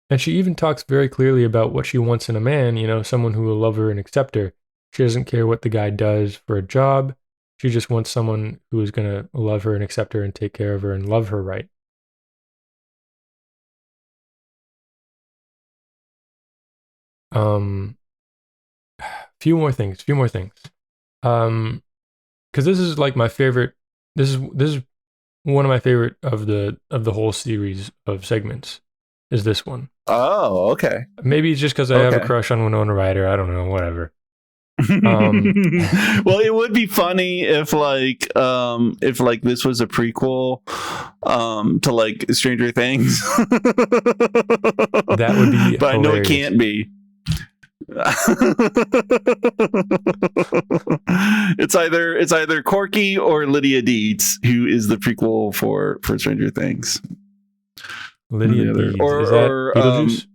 And she even talks very clearly about what she wants in a man, you know, someone who will love her and accept her. She doesn't care what the guy does for a job. She just wants someone who is going to love her and accept her and take care of her and love her right. Few more things. Because this is like my favorite. This is one of my favorite of the whole series of segments. Is this one? Oh, okay. Maybe it's just because I have a crush on Winona Ryder. I don't know. Whatever. Well, it would be funny if like this was a prequel to like Stranger Things. That would be but hilarious. I know it can't be. It's either Corky or Lydia Deetz, who is the prequel for Stranger Things. Lydia Deetz. Is that Beetlejuice?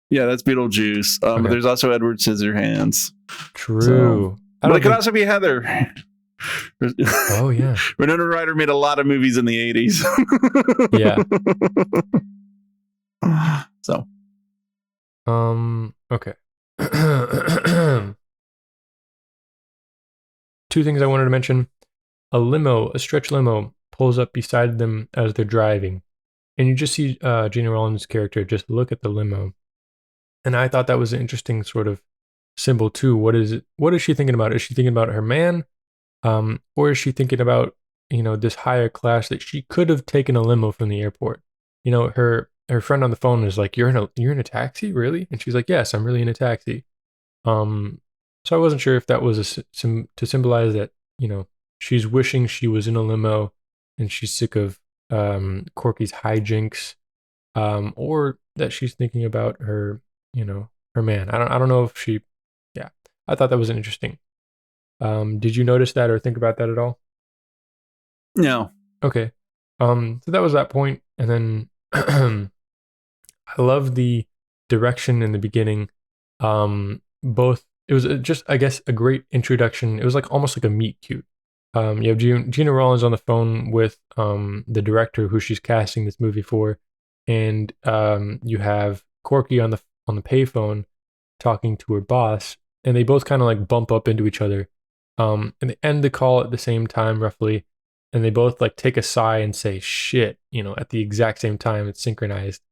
Yeah, that's Beetlejuice. Okay. But there's also Edward Scissorhands. True. So, but it could also be Heather. Oh yeah. Winona Ryder made a lot of movies in the 80s. Yeah. So. Okay. Two things I wanted to mention. A stretch limo, pulls up beside them as they're driving. And you just see Gina Rollins' character just look at the limo. And I thought that was an interesting sort of symbol too. What is she thinking about? Is she thinking about her man? Or is she thinking about, you know, this higher class that she could have taken a limo from the airport? her friend on the phone is like, you're in a taxi, really? And she's like, yes, I'm really in a taxi. So I wasn't sure if that was to symbolize that, she's wishing she was in a limo and she's sick of Corky's hijinks, or that she's thinking about her, her man. I don't know if she. Yeah, I thought that was interesting. Did you notice that or think about that at all? No. Okay. So that was that point, and then I love the direction in the beginning. Both it was just, I guess, a great introduction. It was like almost like a meet cute. You have Gina Rollins on the phone with the director who she's casting this movie for, and you have Corky on the payphone talking to her boss, and they both kind of like bump up into each other, and they end the call at the same time roughly, and they both like take a sigh and say shit, at the exact same time. It's synchronized.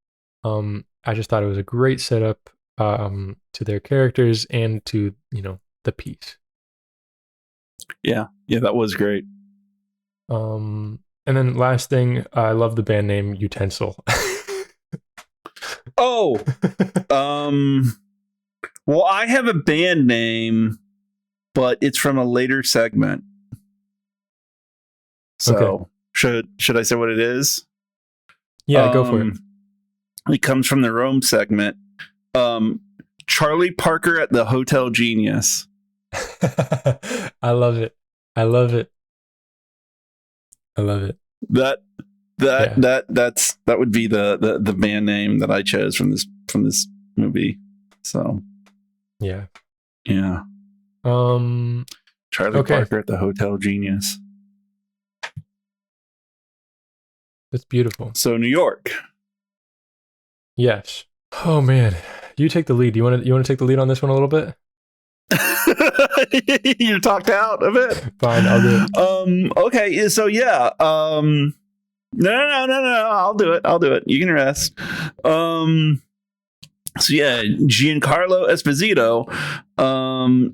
I just thought it was a great setup to their characters and to the piece. Yeah, that was great. And then last thing, I love the band name Utensil. Oh, well, I have a band name, but it's from a later segment. So should I say what it is? Yeah, go for it. It comes from the Rome segment. Charlie Parker at the Hotel Genius. I love it. That would be the band name that I chose from this movie. So yeah. Charlie Parker at the Hotel Genius. That's beautiful. So New York. Yes. Oh man, you take the lead. You want to take the lead on this one a little bit? You're talked out of it. Fine, I'll do it. Okay, so yeah. No. I'll do it. You can rest. So yeah, Giancarlo Esposito.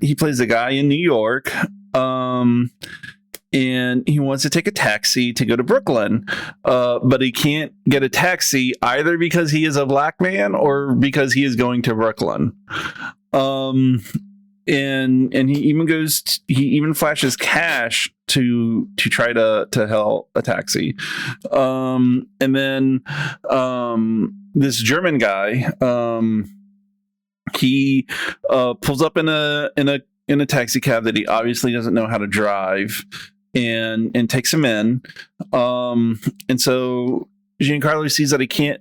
He plays a guy in New York. And he wants to take a taxi to go to Brooklyn, but he can't get a taxi either because he is a black man or because he is going to Brooklyn. And he even flashes cash to try to hail a taxi. And then this German guy, he pulls up in a taxi cab that he obviously doesn't know how to drive, and takes him in. And so Giancarlo sees that he can't.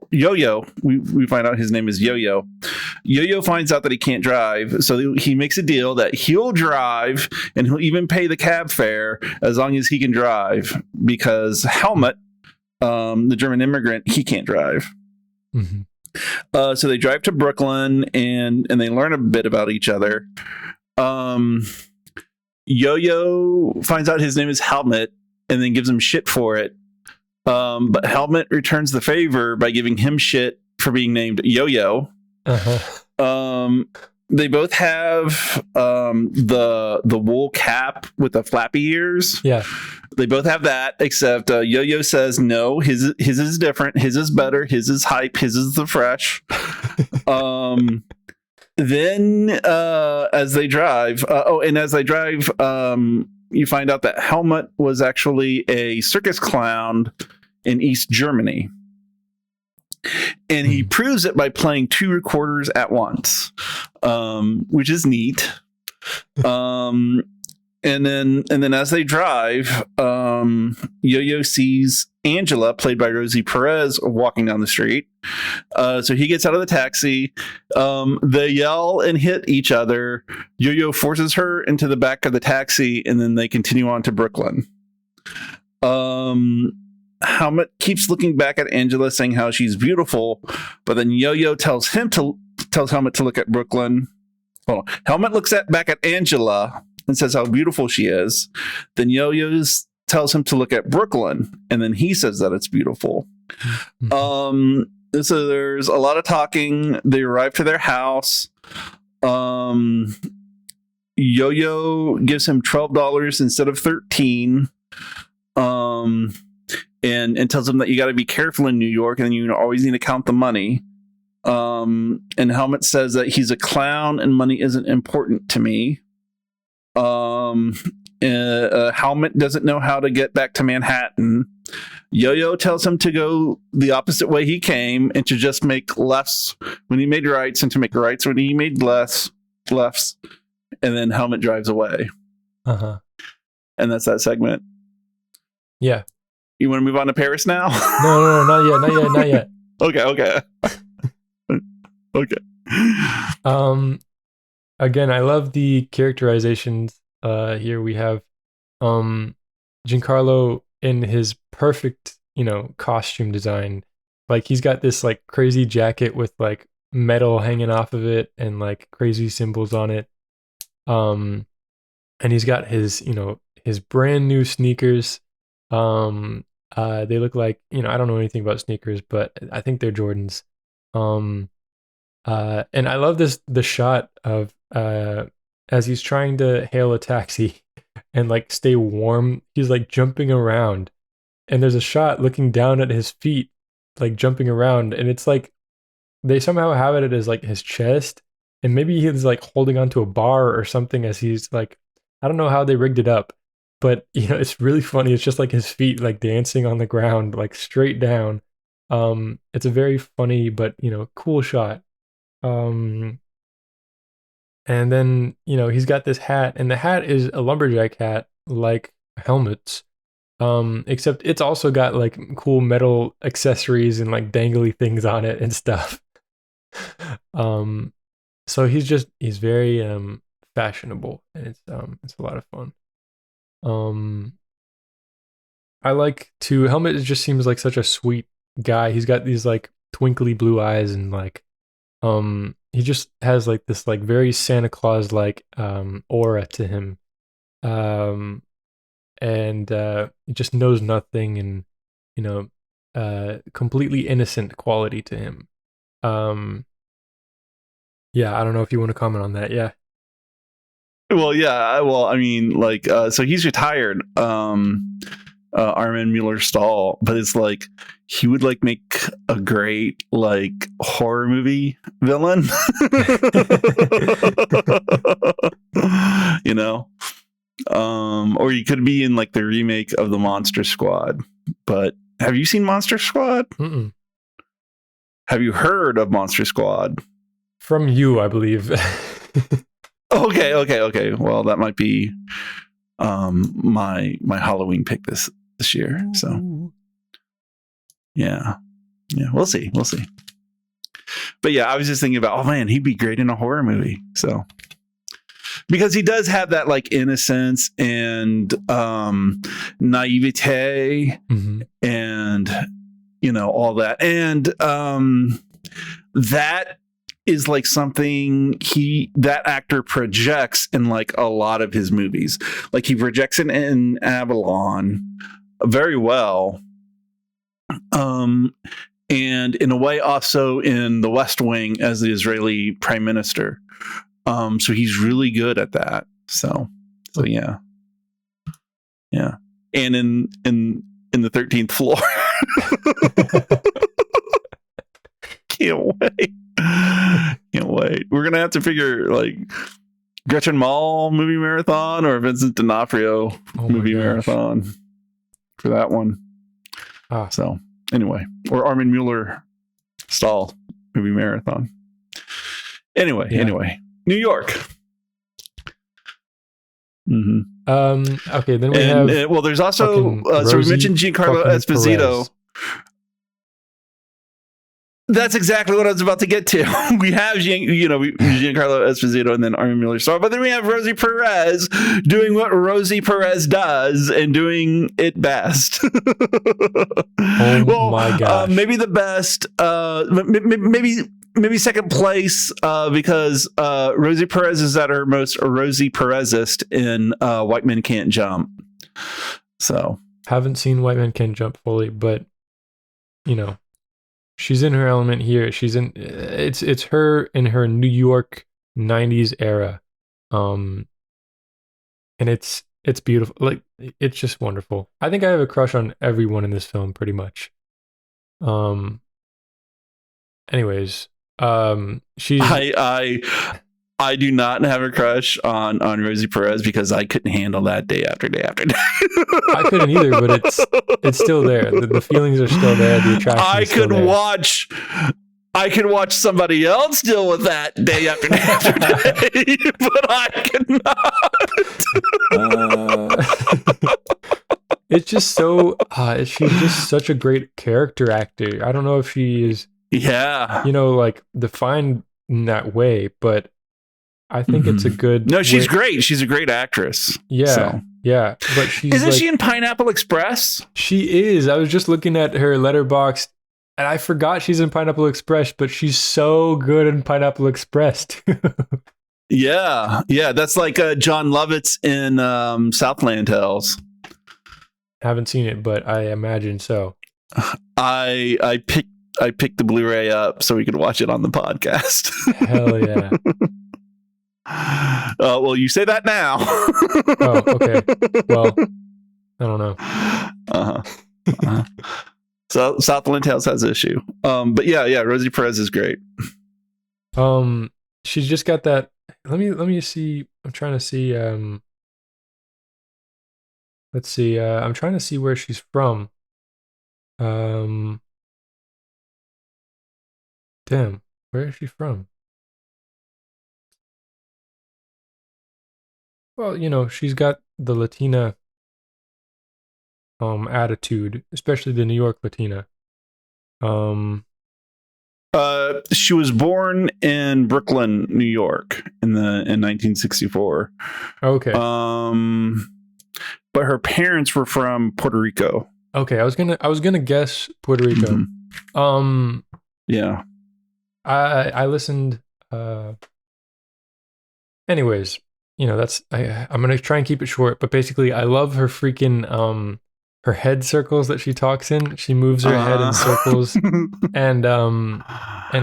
Yo-Yo. We find out his name is Yo-Yo. Yo-Yo finds out that he can't drive, so he makes a deal that he'll drive and he'll even pay the cab fare as long as he can drive, because Helmut, the German immigrant, he can't drive. Mm-hmm. So they drive to Brooklyn and they learn a bit about each other. Yo-Yo finds out his name is Helmut and then gives him shit for it. But Helmut returns the favor by giving him shit for being named Yo-Yo. Uh-huh. They both have the wool cap with the flappy ears. Yeah. They both have that, except Yo-Yo says no, his is different. His is better. His is hype. His is the fresh. Then as they drive, you find out that Helmut was actually a circus clown in East Germany. And he proves it by playing two recorders at once, which is neat. And then as they drive, Yo-Yo sees Angela, played by Rosie Perez, walking down the street. So he gets out of the taxi. They yell and hit each other. Yo-Yo forces her into the back of the taxi, and then they continue on to Brooklyn. Helmut keeps looking back at Angela, saying how she's beautiful, but then Yo-Yo tells Helmut to look at Brooklyn. Hold on. Helmut looks back at Angela and says how beautiful she is. Then Yo-Yo tells him to look at Brooklyn, and then he says that it's beautiful. So there's a lot of talking. They arrive to their house. Yo-Yo gives him $12 instead of $13. and tells him that you got to be careful in New York and you always need to count the money. And Helmet says that he's a clown and money isn't important to me. Helmet doesn't know how to get back to Manhattan. Yo-Yo tells him to go the opposite way he came and to just make lefts when he made rights and to make rights when he made lefts. And then Helmet drives away. Uh-huh. And that's that segment. Yeah. You want to move on to Paris now? No, not yet. Okay. Okay. Again, I love the characterizations. Here we have Giancarlo in his perfect, costume design. Like he's got this like crazy jacket with like metal hanging off of it and like crazy symbols on it. And he's got his, his brand new sneakers. They look like, I don't know anything about sneakers, but I think they're Jordans. And I love the shot of as he's trying to hail a taxi and like stay warm, he's like jumping around, and there's a shot looking down at his feet, like jumping around, and it's like they somehow have it as like his chest, and maybe he's like holding onto a bar or something as he's like, I don't know how they rigged it up, but it's really funny. It's just like his feet like dancing on the ground, like straight down. It's a very funny but cool shot. And then, he's got this hat, and the hat is a lumberjack hat, like Helmet's. Except it's also got like cool metal accessories and like dangly things on it and stuff. So he's very fashionable, and it's a lot of fun. I like to Helmet just seems like such a sweet guy. He's got these like twinkly blue eyes, and like he just has like this like very Santa Claus like aura to him. And he just knows nothing, and completely innocent quality to him. Yeah, I don't know if you want to comment on that. Yeah. Well, yeah. Well, I mean, like, so he's retired, Armin Mueller-Stahl, but it's like he would like make a great like horror movie villain, or he could be in like the remake of the Monster Squad. But have you seen Monster Squad? Mm-mm. Have you heard of Monster Squad? From you, I believe. Okay. Well, that might be my Halloween pick this year. So yeah, we'll see. But yeah, I was just thinking about, oh man, he'd be great in a horror movie. So because he does have that like innocence and naivete, mm-hmm. and all that, and that is like something that actor projects in like a lot of his movies. Like he projects it in Avalon very well. And in a way also in The West Wing as the Israeli prime minister. So he's really good at that. So yeah. Yeah. And in the 13th Floor. Can't wait. We're gonna have to figure like Gretchen Mol movie marathon or Vincent D'Onofrio movie marathon for that one. So anyway, or Armin Mueller-Stahl movie marathon. Anyway, New York. Mm-hmm. Okay, then we have well, there's also so we mentioned Giancarlo Esposito. Perez. That's exactly what I was about to get to. We have Giancarlo Esposito and then Armin Mueller-Stahl, but then we have Rosie Perez doing what Rosie Perez does and doing it best. My gosh! Maybe the best. Maybe second place because Rosie Perez is at her most Rosie Perezist in White Men Can't Jump. So haven't seen White Men Can't Jump fully, but she's in her element here. It's her in her New York 90s era. And it's It's beautiful. Like, it's just wonderful. I think I have a crush on everyone in this film, pretty much. Anyways, she's I do not have a crush on Rosie Perez because I couldn't handle that day after day after day. I couldn't either, but it's still there. The feelings are still there. The attraction is still there. I could watch somebody else deal with that day after day after day, but I cannot. It's just so she's just such a great character actor. I don't know if she is, like, defined in that way, but I think it's a good. No, she's great. She's a great actress. Yeah, yeah. But isn't she in Pineapple Express? She is. I was just looking at her Letterboxd, and I forgot she's in Pineapple Express. But she's so good in Pineapple Express too. Yeah. That's like John Lovitz in Southland Tales. Haven't seen it, but I imagine so. I picked the Blu-ray up so we could watch it on the podcast. Hell yeah. Well, you say that now. Oh, okay. Well, I don't know. So Southland Tales has issue. But yeah, Rosie Perez is great. She's just got that. Let me see. I'm trying to see. Let's see. I'm trying to see where she's from. Damn, where is she from? Well, she's got the Latina attitude, especially the New York Latina. She was born in Brooklyn, New York in 1964. Okay. But her parents were from Puerto Rico. Okay, I was gonna guess Puerto Rico. Mm-hmm. Yeah. I listened. Anyways, that's I'm gonna try and keep it short, but basically, I love her freaking her head circles that she talks in. She moves her head in circles, and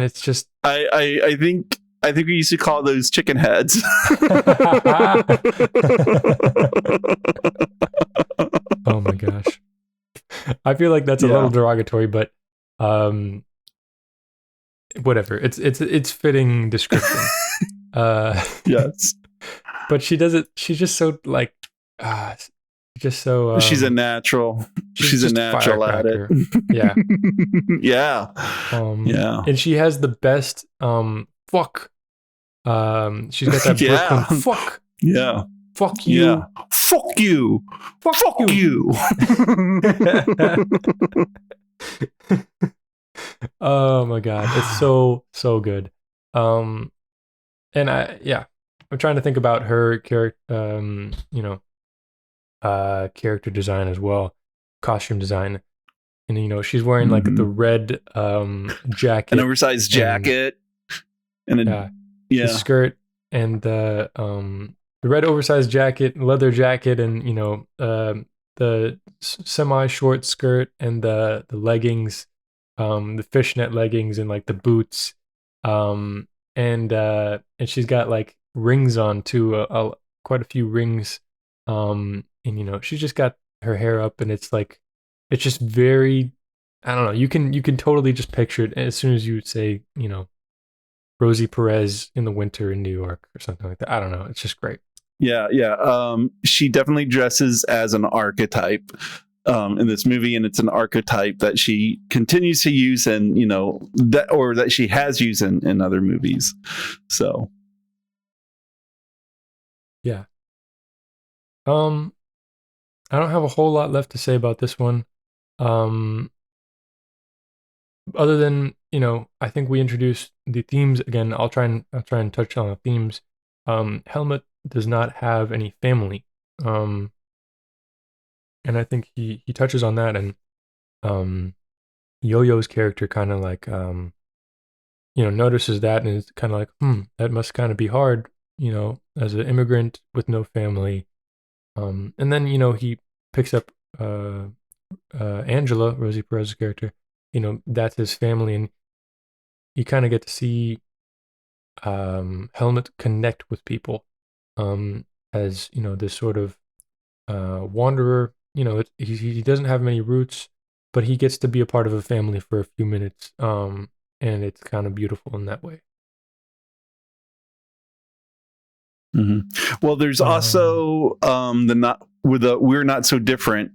it's just. I think we used to call those chicken heads. Oh my gosh. I feel like that's a little derogatory, but whatever. It's fitting description. Yes. But she does it. She's just so like, just so. She's a natural. She's a natural at it. Yeah. Yeah. Yeah. And she has the best fuck. She's got that Brooklyn fuck. Yeah. Fuck you. Yeah. Fuck you. Fuck you. Oh my god, it's so good. And I'm trying to think about her character, character design as well, costume design. And she's wearing like the red jacket, an oversized jacket, and a skirt, and the red oversized jacket, leather jacket, and the semi-short skirt, and the leggings, the fishnet leggings, and like the boots, and she's got like rings on too, quite a few rings, and she's just got her hair up, and it's just very, I don't know, you can totally just picture it as soon as you say Rosie Perez in the winter in New York or something like that. I don't know, it's just great. Yeah. She definitely dresses as an archetype in this movie, and it's an archetype that she continues to use, and that she has used in other movies. So, yeah. I don't have a whole lot left to say about this one, other than I think we introduced the themes again. I'll try and touch on the themes. Helmut does not have any family, and I think he touches on that, and Yo-Yo's character kind of like notices that, and is kind of like, that must kind of be hard, as an immigrant with no family, and then he picks up Angela, Rosie Perez's character. That's his family, and you kind of get to see Helmut connect with people, as this sort of wanderer. He doesn't have many roots, but he gets to be a part of a family for a few minutes. And it's kind of beautiful in that way. Mm-hmm. Well, there's also the not with the we're not so different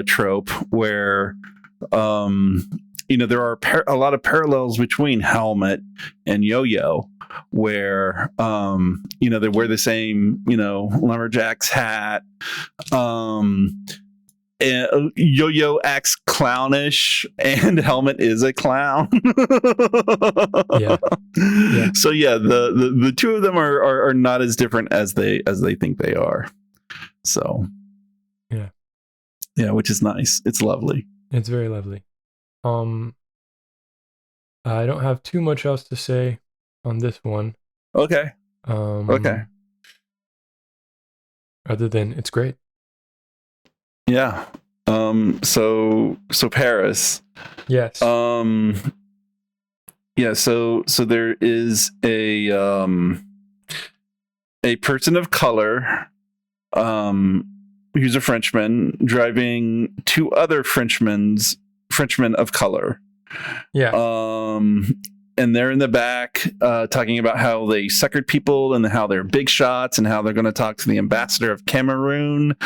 trope where there are a lot of parallels between Helmet and Yo-Yo, where they wear the same lumberjack's hat. And Yo-Yo acts clownish, and Helmet is a clown. Yeah. So yeah, the two of them are not as different as they think they are. So yeah, which is nice. It's lovely. It's very lovely. I don't have too much else to say on this one. Okay. Okay. Other than it's great. Yeah. So Paris. Yes. Yeah. So there is a person of color, who's a Frenchman, driving two other Frenchmen of color. Yeah. And they're in the back talking about how they suckered people and how they're big shots and how they're going to talk to the ambassador of Cameroon.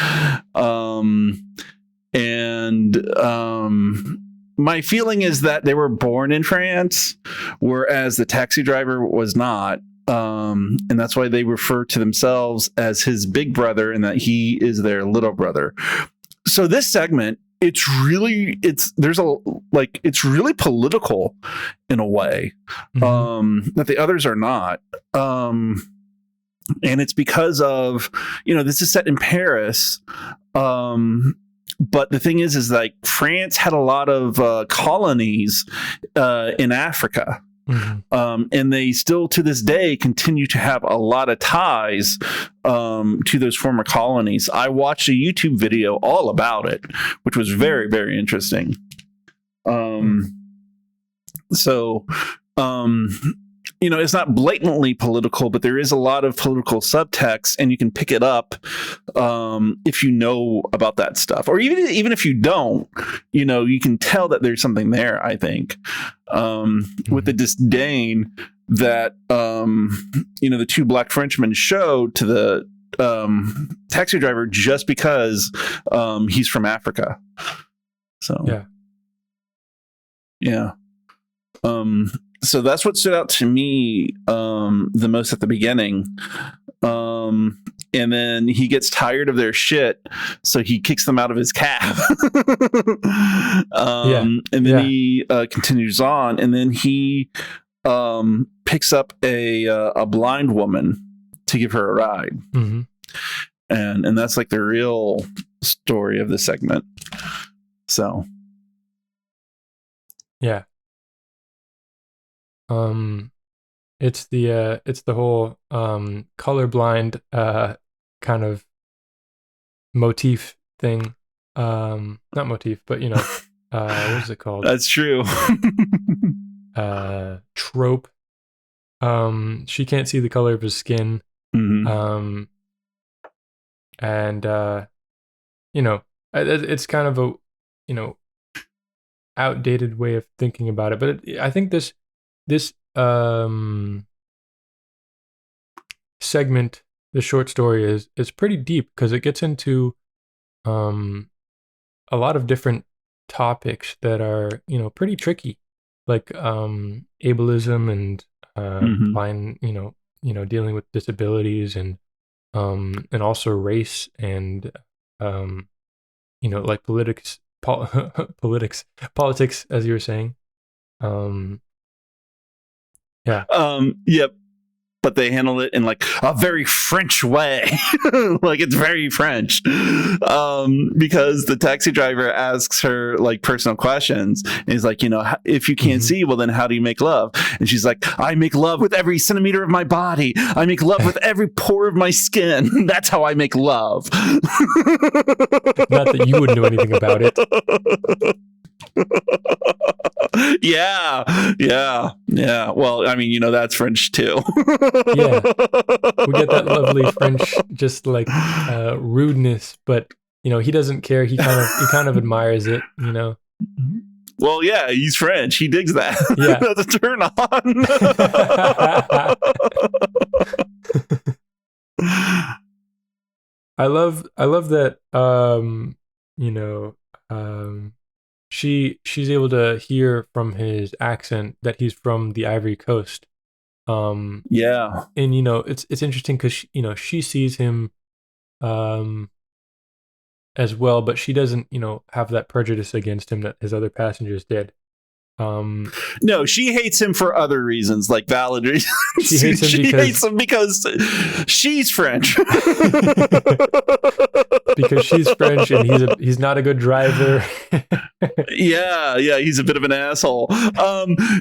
My feeling is that they were born in France, whereas the taxi driver was not. And that's why they refer to themselves as his big brother and that he is their little brother. So this segment, it's really political in a way, that the others are not. And it's because of, this is set in Paris. But the thing is like France had a lot of colonies in Africa. And they still to this day continue to have a lot of ties to those former colonies. I watched a YouTube video all about it, which was very, very interesting. It's not blatantly political, but there is a lot of political subtext, and you can pick it up if you know about that stuff, or even if you don't, you can tell that there's something there. I think with the disdain that the two black Frenchmen showed to the taxi driver just because he's from Africa. So yeah. So that's what stood out to me the most at the beginning. And then he gets tired of their shit, so he kicks them out of his cab. And then he continues on, and then he picks up a blind woman to give her a ride. And that's like the real story of the segment. So yeah. It's the whole colorblind kind of motif thing. Not motif, but what is it called? That's true. Trope. She can't see the color of his skin. It's kind of a outdated way of thinking about it, but I think this segment, the short story, is pretty deep because it gets into a lot of different topics that are pretty tricky, like ableism and blind, dealing with disabilities and also race and like politics, as you were saying. Yep. But they handle it in like a very French way. Like it's very French. Because the taxi driver asks her like personal questions. And he's like, if you can't see, well, then how do you make love? And she's like, I make love with every centimeter of my body. I make love with every pore of my skin. That's how I make love. Not that you wouldn't know anything about it. Yeah. Well, I mean, that's French too. Yeah, we get that lovely French, just like rudeness, but he doesn't care. He kind of admires it. Well, yeah, he's French. He digs that. Yeah. That's a turn on. I love that. She's able to hear from his accent that he's from the Ivory Coast. Yeah. And it's interesting because she sees him as well, but she doesn't have that prejudice against him that his other passengers did. No, she hates him for other reasons, like valid reasons. She hates him because she's French. Because she's French and he's not a good driver. Yeah, he's a bit of an asshole.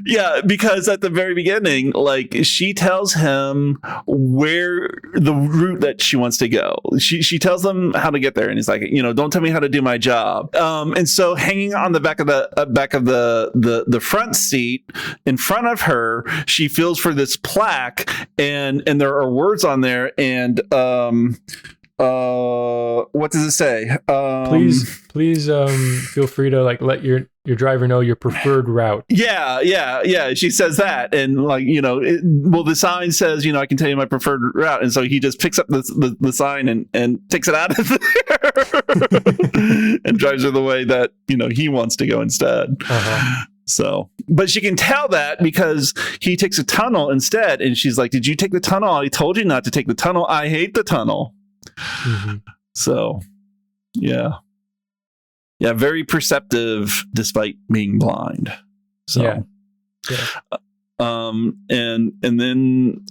Yeah, because at the very beginning, like, she tells him where the route that she wants to go. She tells him how to get there, and he's like, don't tell me how to do my job. And so hanging on the back of the front seat in front of her, she feels for this plaque, and there are words on there, and what does it say? Please feel free to let your driver know your preferred route. Yeah. She says that, and the sign says, I can tell you my preferred route, and so he just picks up the sign and takes it out of there and drives her the way that he wants to go instead. Uh-huh. So, but she can tell that because he takes a tunnel instead, and she's like, "Did you take the tunnel? I told you not to take the tunnel. I hate the tunnel." Mm-hmm. So, yeah, very perceptive despite being blind. So, yeah. And then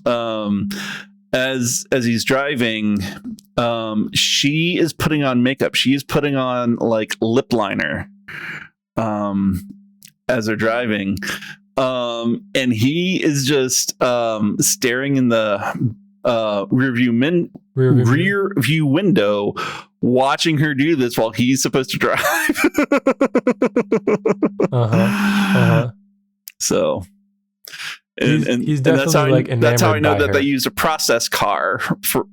as he's driving, she is putting on makeup. She is putting on like lip liner, as they're driving, and he is just staring in the rear view window, watching her do this while he's supposed to drive. So, he's definitely that's how I know that her. they use a process car for.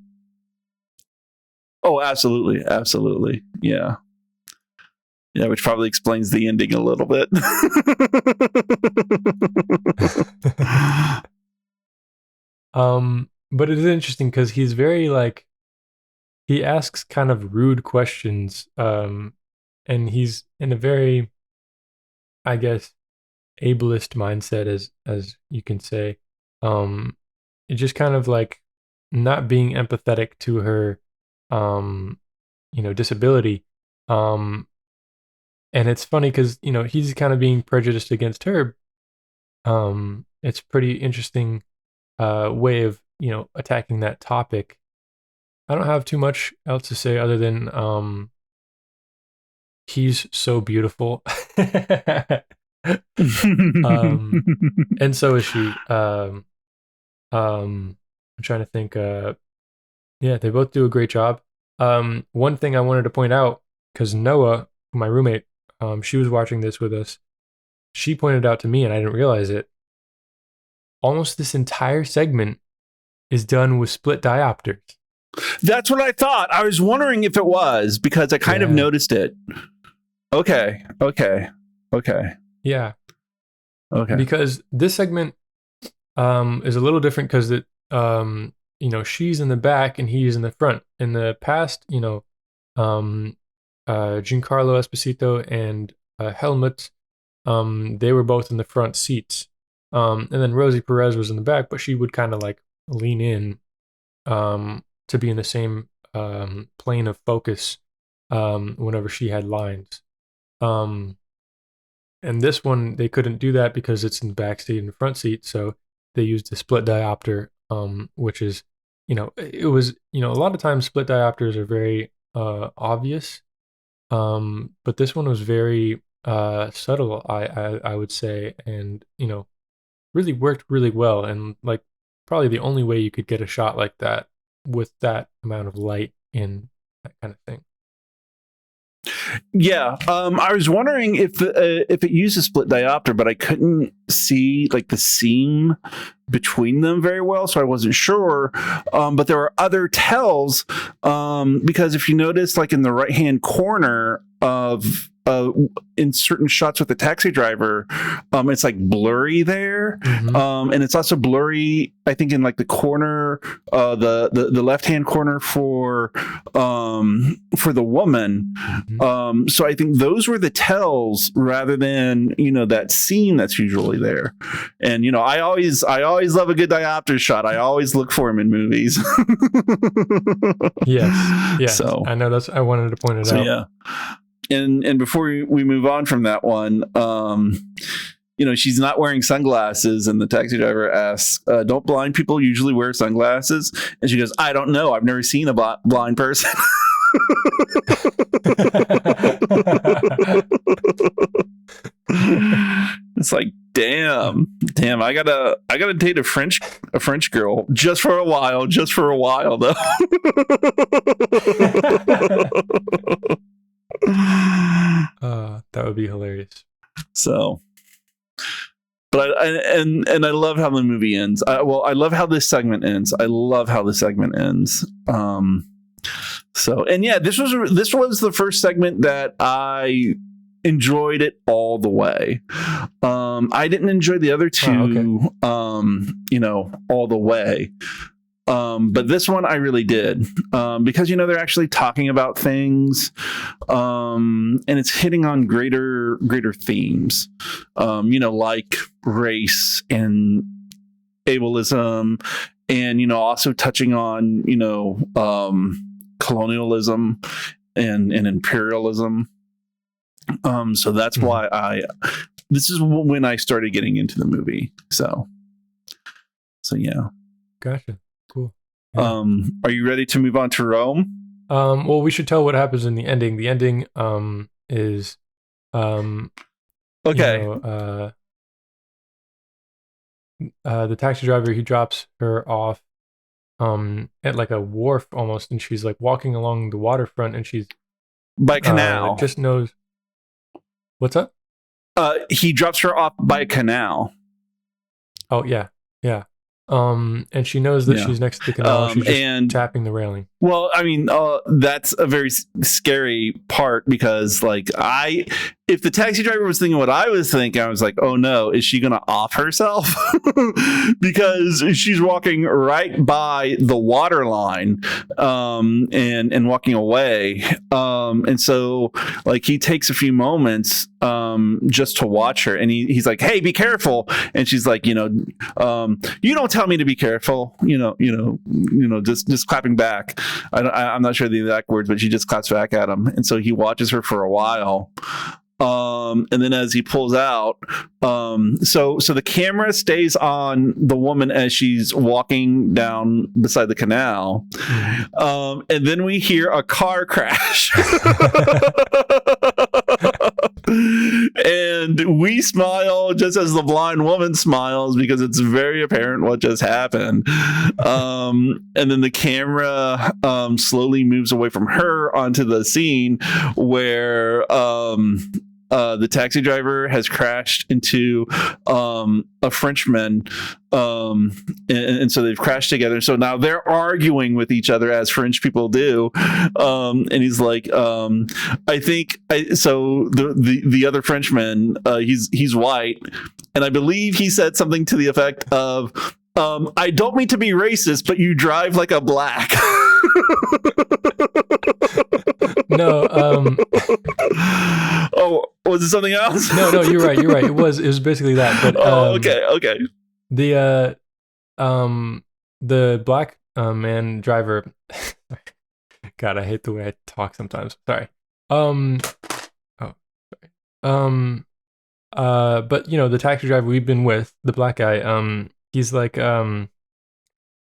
Oh, absolutely, yeah. Yeah, which probably explains the ending a little bit. But it is interesting because he's very he asks kind of rude questions, and he's in a very, I guess, ableist mindset, as you can say. It's just kind of not being empathetic to her, disability. And it's funny because he's kind of being prejudiced against her. It's pretty interesting way of attacking that topic. I don't have too much else to say other than he's so beautiful. And so is she. I'm trying to think. Yeah, they both do a great job. One thing I wanted to point out, because Noah, my roommate, she was watching this with us. She pointed out to me, and I didn't realize it. Almost this entire segment is done with split diopters. That's what I thought. I was wondering if it was, because I kind of noticed it. Okay. Yeah. Okay. Because this segment is a little different because it she's in the back and he's in the front. In the past, Giancarlo Esposito and Helmut, they were both in the front seats. And then Rosie Perez was in the back, but she would kind of lean in to be in the same plane of focus whenever she had lines. And this one, they couldn't do that because it's in the back seat and the front seat, so they used a split diopter, which is, it was, a lot of times split diopters are very obvious, but this one was very subtle, I would say, and, really worked really well, and probably the only way you could get a shot like that with that amount of light in that kind of thing. Yeah, I was wondering if it used a split diopter, but I couldn't see like the seam between them very well, so I wasn't sure. But there were other tells, because if you notice, like in the right hand corner of in certain shots with the taxi driver, it's like blurry there, and it's also blurry, I think, in like the corner, the left hand corner for the woman. So I think those were the tells rather than that seam that's usually there. And I always love a good diopter shot. I always look for them in movies. Yes. So I know I wanted to point it out. Yeah. And before we move on from that one, she's not wearing sunglasses, and the taxi driver asks, "Don't blind people usually wear sunglasses?" And she goes, "I don't know. I've never seen a blind person." It's like, damn, I gotta date a French girl just for a while though. That would be hilarious. So, but I love how the movie ends. I love how this segment ends. So, and yeah, this was the first segment that I enjoyed it all the way. I didn't enjoy the other two, all the way. But this one I really did, because they're actually talking about things, and it's hitting on greater themes, like race and ableism, and also touching on colonialism and imperialism. So that's why this is when I started getting into the movie. So yeah. Gotcha. Cool. Yeah. Are you ready to move on to Rome? Well, we should tell what happens in the ending. The ending is okay. The taxi driver, he drops her off at like a wharf almost, and she's like walking along the waterfront, and she's by canal. Just knows what's up. He drops her off by a canal. Oh yeah. And she knows that she's next to the canal. She's just tapping the railing. Well, I mean, that's a very scary part, because if the taxi driver was thinking what I was thinking, I was like, oh no, is she going to off herself? Because she's walking right by the water line, and walking away. And so he takes a few moments, just to watch her, and he's like, hey, be careful. And she's like, you don't tell me to be careful, just clapping back. I'm not sure the exact words, but she just claps back at him. And so he watches her for a while. And then as he pulls out, so the camera stays on the woman as she's walking down beside the canal. And then we hear a car crash. And we smile just as the blind woman smiles, because it's very apparent what just happened. And then the camera slowly moves away from her onto the scene where the taxi driver has crashed into a Frenchman, and so they've crashed together. So now they're arguing with each other, as French people do. And he's like, I think so the other Frenchman, he's white, and I believe he said something to the effect of, I don't mean to be racist, but you drive like a black. No. Oh, was it something else? No, you're right. It was basically that. But okay. The black man driver. God, I hate the way I talk sometimes. Sorry. But the taxi driver we've been with, the black guy, he's like, you're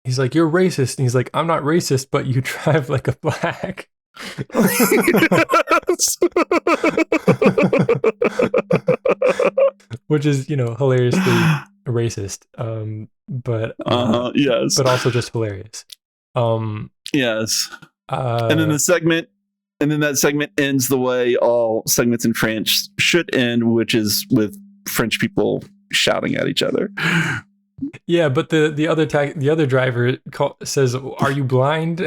racist, and he's like, I'm not racist, but you drive like a black. Which is, hilariously racist, but yes, but also just hilarious. Yes. And then the segment And then that segment ends the way all segments in France should end, which is with French people shouting at each other. Yeah, but the other driver says, "Are you blind?"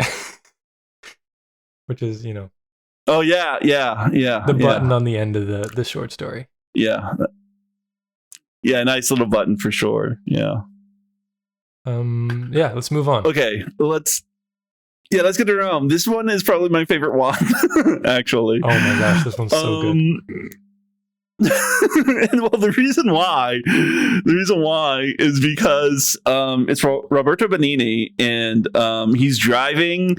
Which is, Oh yeah. the button on the end of the short story. Yeah, nice little button for sure. Yeah. Yeah, let's move on. Okay, let's get to Rome. This one is probably my favorite one, actually. Oh my gosh, this one's so good. And well, the reason why is because it's Roberto Benigni, and he's driving in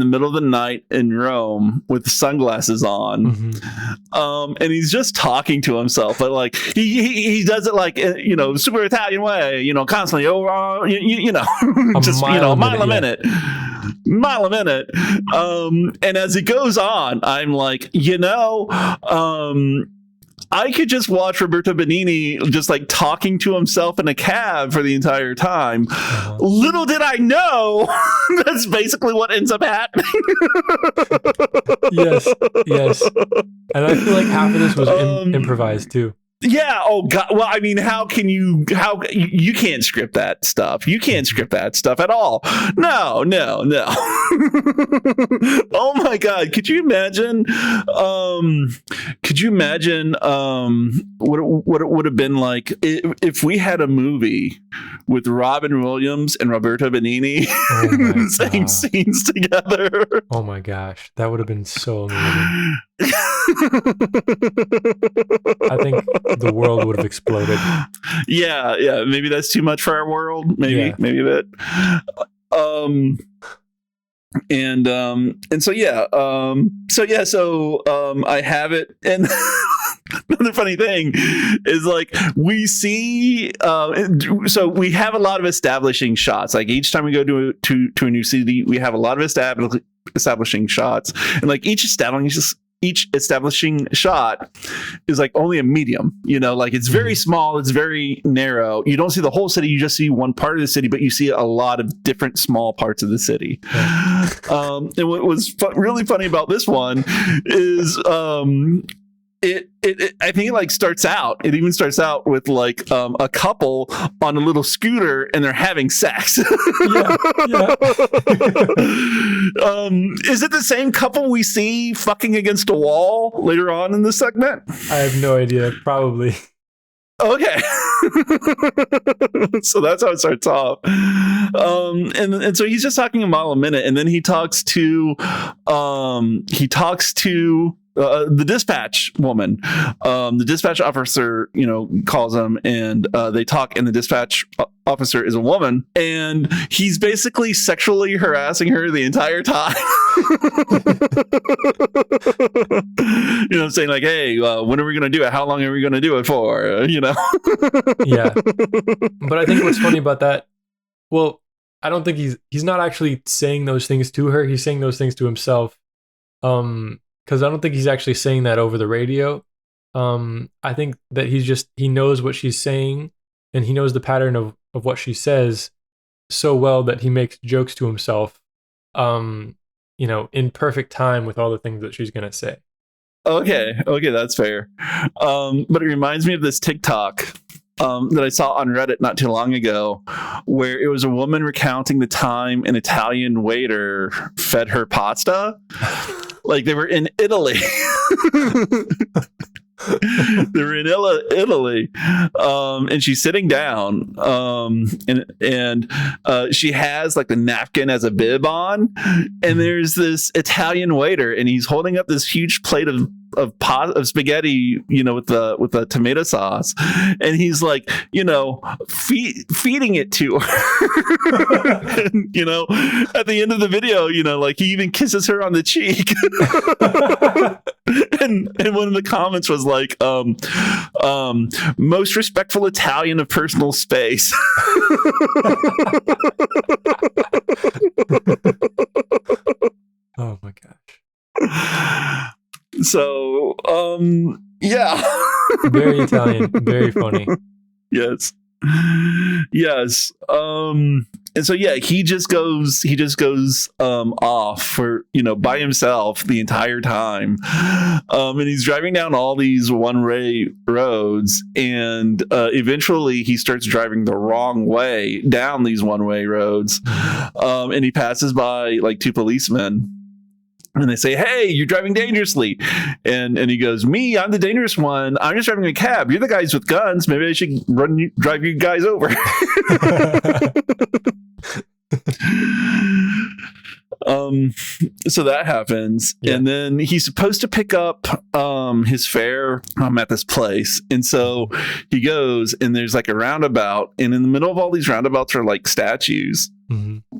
the middle of the night in Rome with sunglasses on, Mm-hmm. and he's just talking to himself, but like he does it like super Italian way, constantly just a mile a minute. And as it goes on, I'm like, I could just watch Roberto Benigni just like talking to himself in a cab for the entire time. Uh-huh. Little did I know that's basically what ends up happening. Yes. And I feel like half of this was improvised too. Yeah. Oh God. Well, I mean, how you can't script that stuff. You can't script that stuff at all. No. Oh my God. Could you imagine? What it would have been like if we had a movie with Robin Williams and Roberto Benigni same scenes together? Oh my gosh, that would have been so amazing. I think the world would have exploded. Yeah. Maybe that's too much for our world. Maybe a bit. So I have it. And another funny thing is like we see, so we have a lot of establishing shots. Like each time we go to a new city, we have a lot of establishing shots, and like each establishing shot is like only a medium, like it's very small, it's very narrow. You don't see the whole city, you just see one part of the city, but you see a lot of different small parts of the city. And what was really funny about this one is it I think it like starts out. It even starts out with like a couple on a little scooter and they're having sex. Yeah. Is it the same couple we see fucking against a wall later on in the segment? I have no idea. Probably. Okay. So that's how it starts off. And so he's just talking a mile a minute, and then he talks to the dispatch woman. The dispatch officer, calls him, and they talk, and the dispatch officer is a woman, and he's basically sexually harassing her the entire time. Saying like, hey, when are we going to do it? How long are we going to do it for? Yeah. But I think what's funny about that, well, I don't think he's not actually saying those things to her. He's saying those things to himself. Because I don't think he's actually saying that over the radio. I think that he knows what she's saying, and he knows the pattern of what she says so well that he makes jokes to himself, in perfect time with all the things that she's going to say. Okay, that's fair. But it reminds me of this TikTok that I saw on Reddit not too long ago, where it was a woman recounting the time an Italian waiter fed her pasta. Like they were in Italy. They were in Italy, and she's sitting down, and she has like the napkin as a bib on, and there's this Italian waiter, and he's holding up this huge plate of spaghetti, with the tomato sauce, and he's like, feeding it to her. And, at the end of the video, like he even kisses her on the cheek. and one of the comments was like, most respectful Italian of personal space. Oh my gosh. So, yeah. Very Italian, very funny. Yes. so yeah, he just goes off for, by himself the entire time. And he's driving down all these one-way roads, and eventually he starts driving the wrong way down these one-way roads. And he passes by like two policemen. And they say, "Hey, you're driving dangerously." And he goes, "Me, I'm the dangerous one. I'm just driving a cab. You're the guys with guns. Maybe I should drive you guys over." So that happens. Yeah. And then he's supposed to pick up his fare at this place. And so he goes, and there's like a roundabout. And in the middle of all these roundabouts are like statues. Mm-hmm.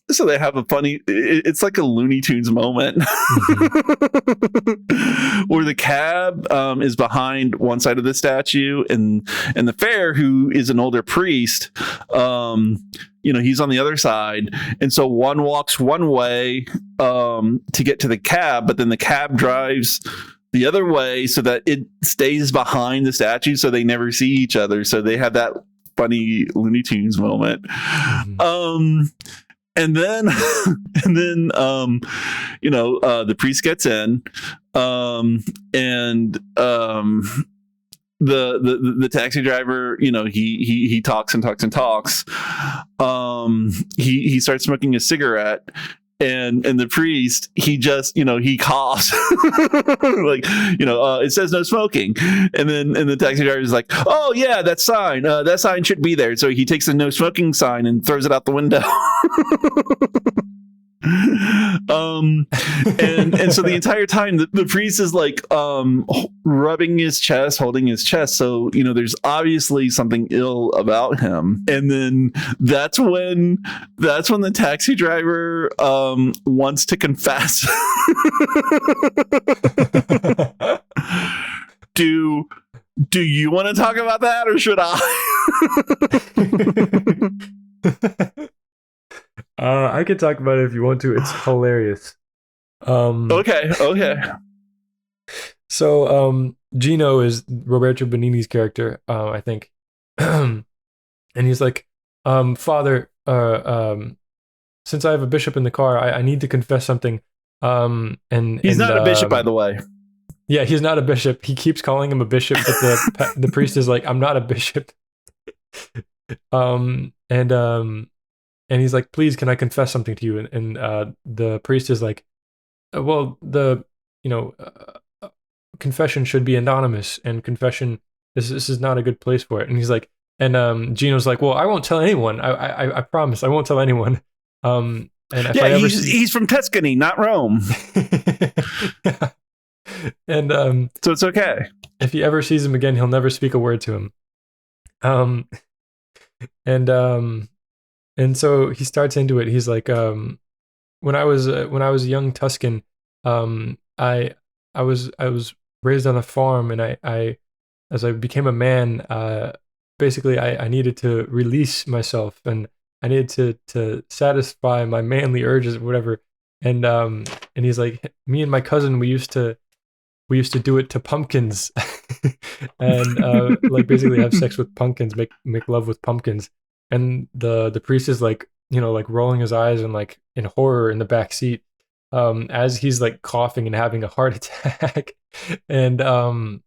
So they have a funny, it's like a Looney Tunes moment where the cab is behind one side of the statue, and the fare, who is an older priest, he's on the other side. And so one walks one way to get to the cab, but then the cab drives the other way so that it stays behind the statue, so they never see each other. So they have that funny Looney Tunes moment. And then, the priest gets in, and the taxi driver, he talks and talks and talks. He starts smoking a cigarette. And the priest, he just, he coughs like, it says no smoking. And the taxi driver is like, "Oh yeah, that sign should be there." So he takes the no smoking sign and throws it out the window. And so the entire time the priest is like rubbing his chest, holding his chest, so there's obviously something ill about him. And then that's when the taxi driver wants to confess. Do you want to talk about that, or should I? I could talk about it if you want to. It's hilarious. Okay. So, Gino is Roberto Benigni's character, I think. And he's like, "Father, since I have a bishop in the car, I need to confess something." And he's not a bishop, by the way. Yeah, he's not a bishop. He keeps calling him a bishop, but the priest is like, "I'm not a bishop." And he's like, "Please, can I confess something to you?" And the priest is like, "Well, confession should be anonymous, and confession, this is not a good place for it." And he's like, and Gino's like, "Well, I won't tell anyone. I promise, I won't tell anyone." And he's from Tuscany, not Rome. And so it's okay. If he ever sees him again, he'll never speak a word to him. And so he starts into it. He's like, when I was a young Tuscan, I was raised on a farm, and I as I became a man, basically I needed to release myself, and I needed to satisfy my manly urges or whatever. And he's like, "Me and my cousin, we used to do it to pumpkins," and like basically have sex with pumpkins, make love with pumpkins. And the priest is like, like rolling his eyes and like in horror in the back seat, as he's like coughing and having a heart attack. And then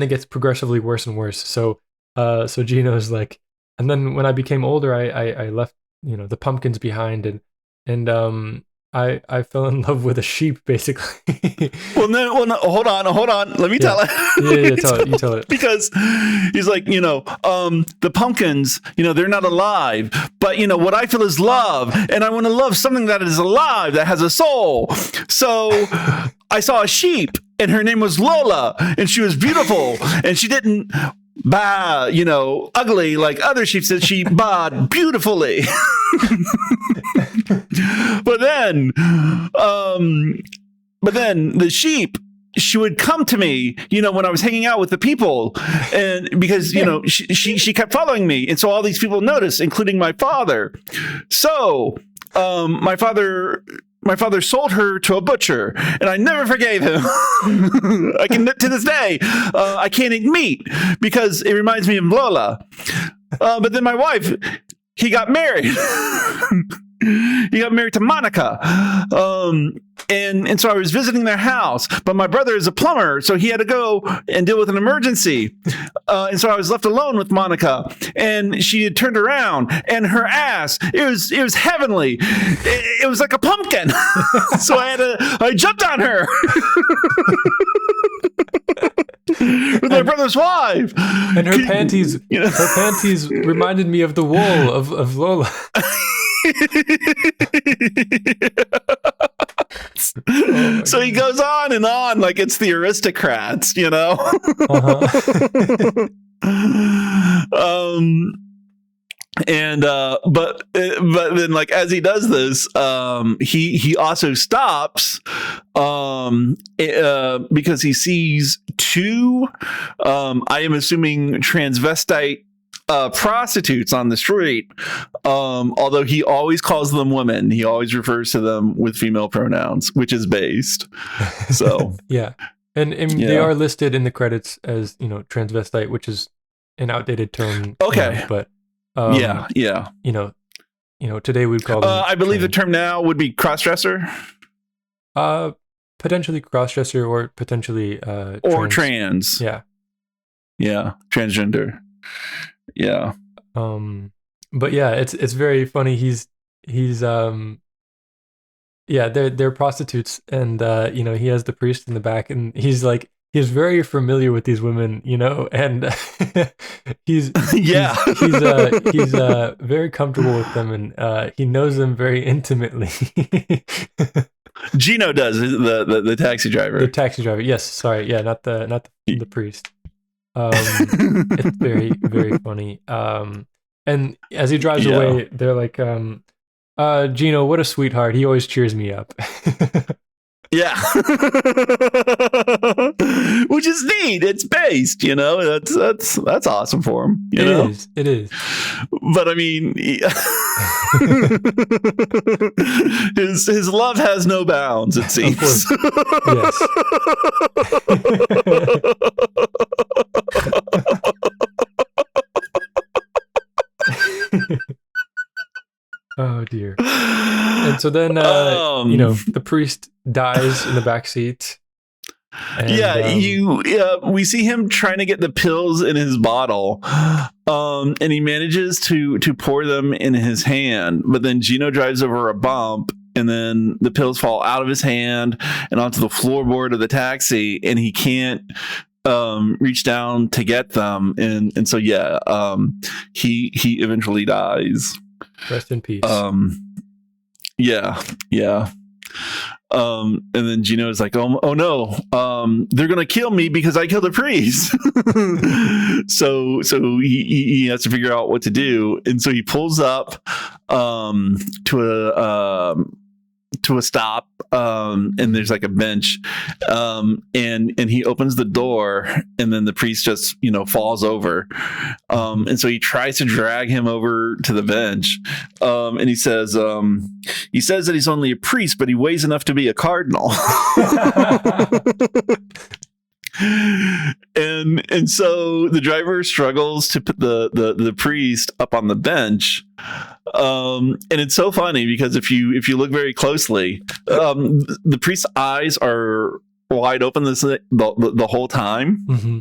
it gets progressively worse and worse. So Gino's like, and then when I became older, I left, the pumpkins behind, and I fell in love with a sheep, basically. Well, no, hold on. Let me tell it. Yeah, you tell it. Because he's like, the pumpkins, they're not alive, but what I feel is love, and I want to love something that is alive, that has a soul. So I saw a sheep, and her name was Lola, and she was beautiful, and she didn't baa, ugly like other sheep, said she baaed beautifully. But then the sheep, she would come to me, when I was hanging out with the people, and because, she kept following me. And so all these people noticed, including my father. So, my father sold her to a butcher, and I never forgave him. I can, to this day, I can't eat meat because it reminds me of Lola. But then my wife, he got married. He got married to Monica. And so I was visiting their house, but my brother is a plumber, so he had to go and deal with an emergency. And so I was left alone with Monica, and she had turned around, and her ass, it was heavenly. It was like a pumpkin. So I jumped on her. With my brother's wife. And her panties, her panties reminded me of the wool of Lola. So he goes on and on like it's the aristocrats, you know. But then, like, as he does this, he also stops because he sees two I am assuming transvestite prostitutes on the street, although he always calls them women. He always refers to them with female pronouns, which is based. So yeah, and they are listed in the credits as, you know, transvestite, which is an outdated term. Okay, you know, but yeah, you know, today we'd call them. I believe the term now would be crossdresser. Potentially crossdresser, or potentially or trans. Yeah, transgender. Yeah. But yeah, it's very funny. He's they're prostitutes, and you know, he has the priest in the back, and he's very familiar with these women, you know, and he's very comfortable with them, and he knows them very intimately. Gino does, the taxi driver. The taxi driver, yes. Sorry, yeah, not the priest. It's very, very funny. And as he drives away, they're like, Gino, what a sweetheart. He always cheers me up. Yeah. Which is neat. It's based, you know. That's awesome for him. It is. But I mean, his love has no bounds, it seems. Yes. Oh dear. And so then you know, the priest dies in the back seat. And, we see him trying to get the pills in his bottle, and he manages to pour them in his hand, but then Gino drives over a bump, and then the pills fall out of his hand and onto the floorboard of the taxi, and he can't reach down to get them, and so he eventually dies. Rest in peace. Yeah. And then Gino is like, oh no, they're gonna kill me because I killed a priest. so he has to figure out what to do, and so he pulls up to a stop, and there's like a bench, and he opens the door, and then the priest just, you know, falls over, and so he tries to drag him over to the bench, and he says that he's only a priest, but he weighs enough to be a cardinal. And so the driver struggles to put the priest up on the bench, and it's so funny because if you look very closely, the priest's eyes are wide open the whole time. Mm-hmm.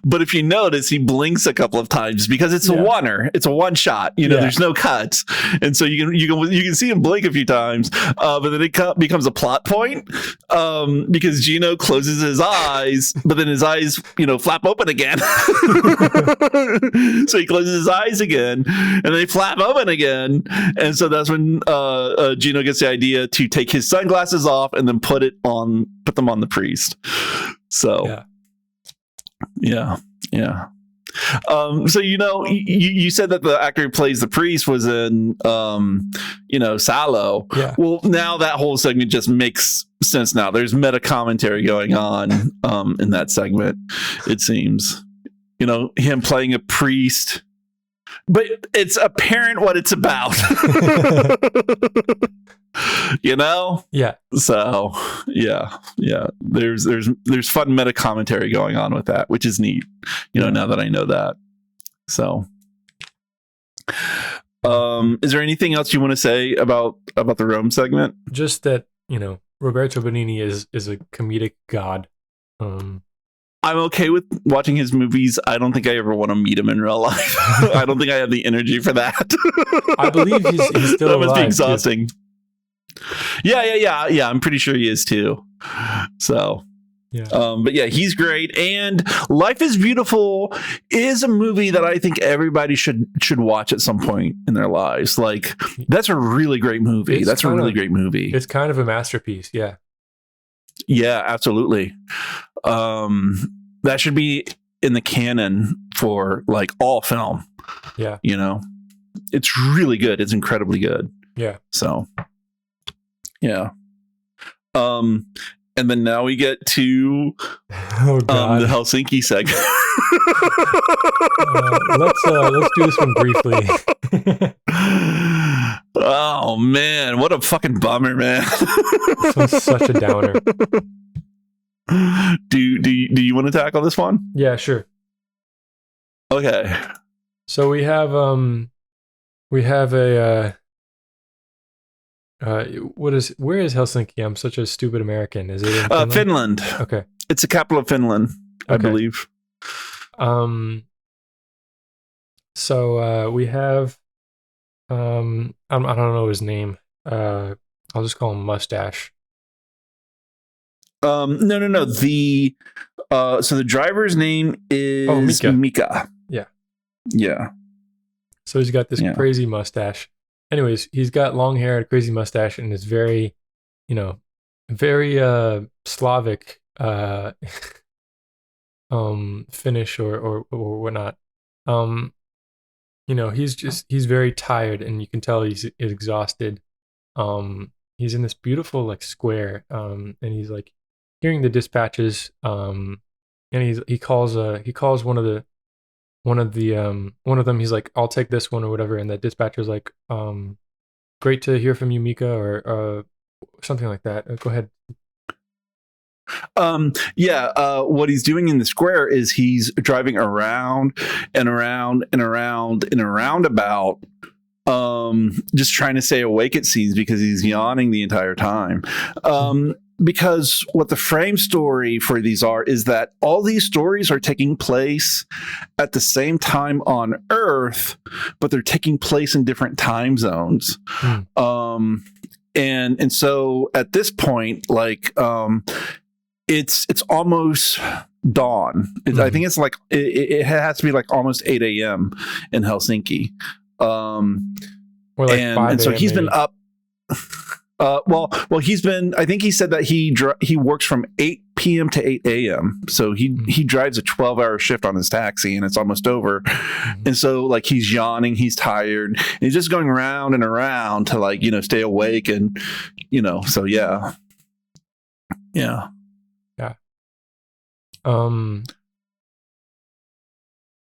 But if you notice, he blinks a couple of times because it's a one shot, you know, there's no cuts. And so you can see him blink a few times, but then it becomes a plot point, because Gino closes his eyes, but then his eyes, you know, flap open again. So he closes his eyes again and they flap open again. And so that's when Gino gets the idea to take his sunglasses off and then put them on the priest. So yeah. So, you know, you said that the actor who plays the priest was in, you know, Salo. Yeah. Well, now that whole segment just makes sense now. There's meta commentary going on in that segment, it seems. You know, him playing a priest. But it's apparent what it's about. You know? Yeah. So yeah. There's fun meta commentary going on with that, which is neat. You know, now that I know that. So Is there anything else you want to say about the Rome segment? Just that, Roberto Benigni is a comedic god. I'm okay with watching his movies. I don't think I ever want to meet him in real life. I don't think I have the energy for that. I believe he's still alive. That must be exhausting. Too. Yeah. I'm pretty sure he is too. So, yeah. But yeah, he's great. And Life is Beautiful is a movie that I think everybody should watch at some point in their lives. Like, that's a really great movie. That's a really great movie. It's kind of a masterpiece. Yeah. Yeah, absolutely. That should be in the canon for like all film. Yeah. It's really good. It's incredibly good. Yeah. So, yeah. And then now we get to the Helsinki segment. Let's do this one briefly. Oh man, what a fucking bummer, man! This one's such a downer. Do you want to tackle this one? Yeah, sure. Okay. So we have a where is Helsinki? I'm such a stupid American. Is it in Finland? Finland? Okay. It's the capital of Finland, I believe. So we have I don't know his name. I'll just call him Mustache. No. The so the driver's name is Mika. Yeah. So he's got this crazy mustache. Anyways, he's got long hair, a crazy mustache, and is very, very Slavic Finnish or whatnot. He's very tired, and you can tell he's exhausted. He's in this beautiful like square, and he's like hearing the dispatches. And he calls one of them. He's like, I'll take this one or whatever, and the dispatcher's like, great to hear from you, Mika, or something like that. Go ahead. What he's doing in the square is he's driving around and around and around in a roundabout, just trying to stay awake, it seems, because he's yawning the entire time. Because what the frame story for these is that all these stories are taking place at the same time on Earth, but they're taking place in different time zones. And so at this point, like, it's almost dawn. I think it's like it has to be like almost 8 a.m. in Helsinki. Or like and so he's been up. He's been. I think he said that he works from 8 p.m. to 8 a.m. So he drives a 12-hour shift on his taxi, and it's almost over. And so like he's yawning, he's tired, and he's just going around and around to like stay awake, and So yeah.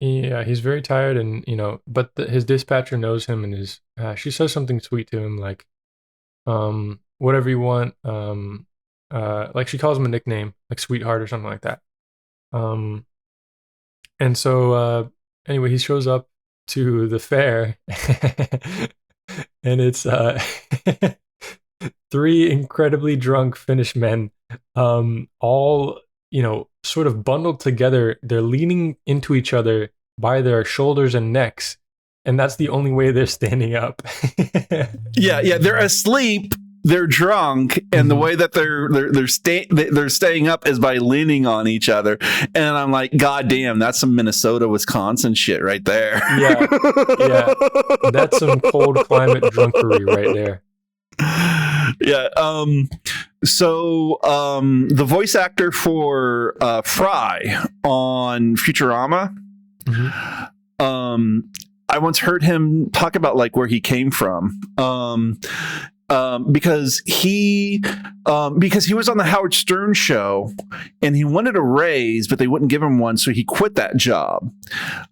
Yeah, he's very tired, and but his dispatcher knows him, and she says something sweet to him, like, whatever you want. Like she calls him a nickname, like Sweetheart or something like that. And so anyway, he shows up to the fair, and it's 3 incredibly drunk Finnish men, all sort of bundled together. They're leaning into each other by their shoulders and necks, and that's the only way they're standing up. Yeah, they're asleep, they're drunk, and the way that they're staying up is by leaning on each other. And I'm like, God damn, that's some Minnesota, Wisconsin shit right there. Yeah, that's some cold climate drunkery right there. Yeah. So the voice actor for Fry on Futurama, I once heard him talk about like where he came from. Because he was on the Howard Stern show, and he wanted a raise, but they wouldn't give him one, so he quit that job.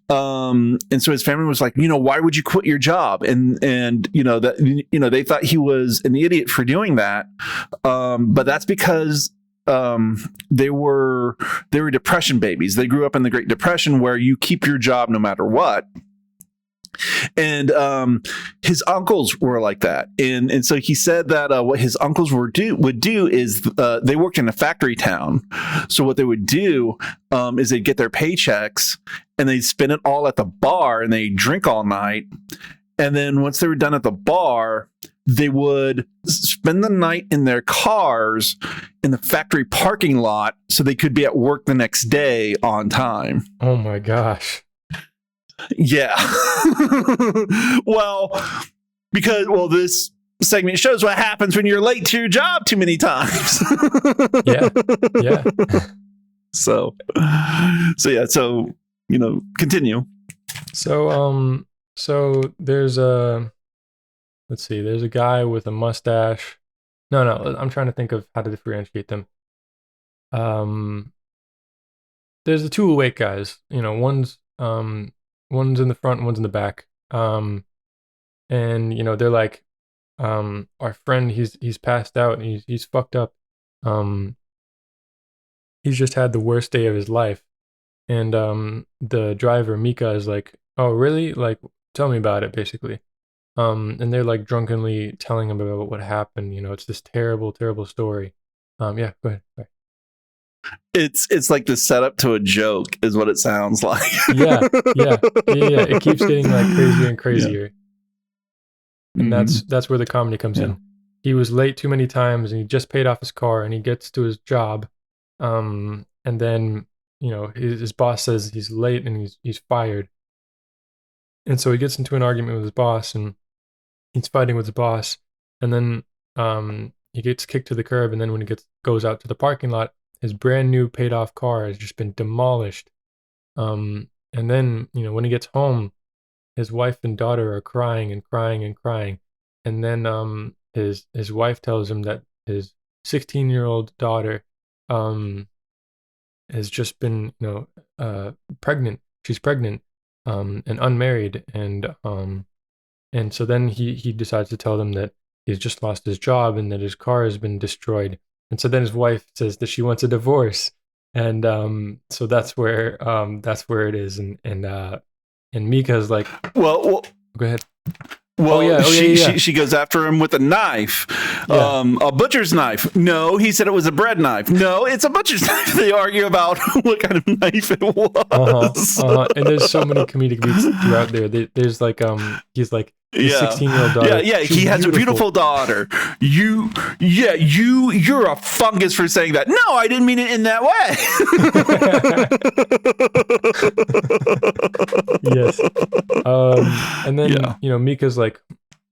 And so his family was like, why would you quit your job? And they thought he was an idiot for doing that. But that's because they were depression babies. They grew up in the Great Depression, where you keep your job no matter what. And his uncles were like that, and so he said that what his uncles would do is they worked in a factory town. So what they would do is they'd get their paychecks and they'd spend it all at the bar, and they'd drink all night. And then once they were done at the bar, they would spend the night in their cars in the factory parking lot so they could be at work the next day on time. Oh my gosh. Yeah. Well, because this segment shows what happens when you're late to your job too many times. Yeah. So continue. So there's there's a guy with a mustache. No, I'm trying to think of how to differentiate them. There's the two awake guys. One's in the front and one's in the back. And they're like, our friend, he's passed out and he's fucked up. He's just had the worst day of his life. And the driver, Mika, is like, oh, really? Like, tell me about it, basically. And they're like drunkenly telling him about what happened. It's this terrible, terrible story. Yeah, go ahead. Sorry. It's like the setup to a joke is what it sounds like. Yeah. It keeps getting like crazier and crazier. Yeah. And that's where the comedy comes in. He was late too many times and he just paid off his car and he gets to his job. And then, his boss says he's late and he's fired. And so he gets into an argument with his boss and he's fighting with his boss. And then he gets kicked to the curb. And then when he goes out to the parking lot, his brand new paid off car has just been demolished. And then, when he gets home, his wife and daughter are crying and crying and crying. And then his wife tells him that his 16-year-old daughter has just been, pregnant. She's pregnant and unmarried. And so then he decides to tell them that he's just lost his job and that his car has been destroyed. And so then his wife says that she wants a divorce, and so that's where it is, and Mika's like, well, go ahead. Well, she goes after him with a knife, a butcher's knife. No, he said it was a bread knife. No, it's a butcher's knife. They argue about what kind of knife it was. And there's so many comedic beats throughout there. There's like, he's like, his 16-year-old daughter. Yeah, he has a beautiful daughter. You're a fungus for saying that. No, I didn't mean it in that way. Yes. And then, Mika's like,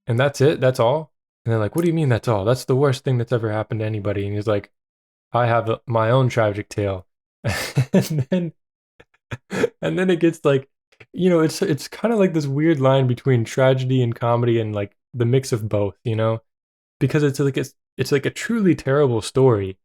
and that's it? That's all? And they're like, what do you mean that's all? That's the worst thing that's ever happened to anybody. And he's like, I have my own tragic tale. and then it gets like, it's kind of like this weird line between tragedy and comedy and like the mix of both, because it's like a truly terrible story,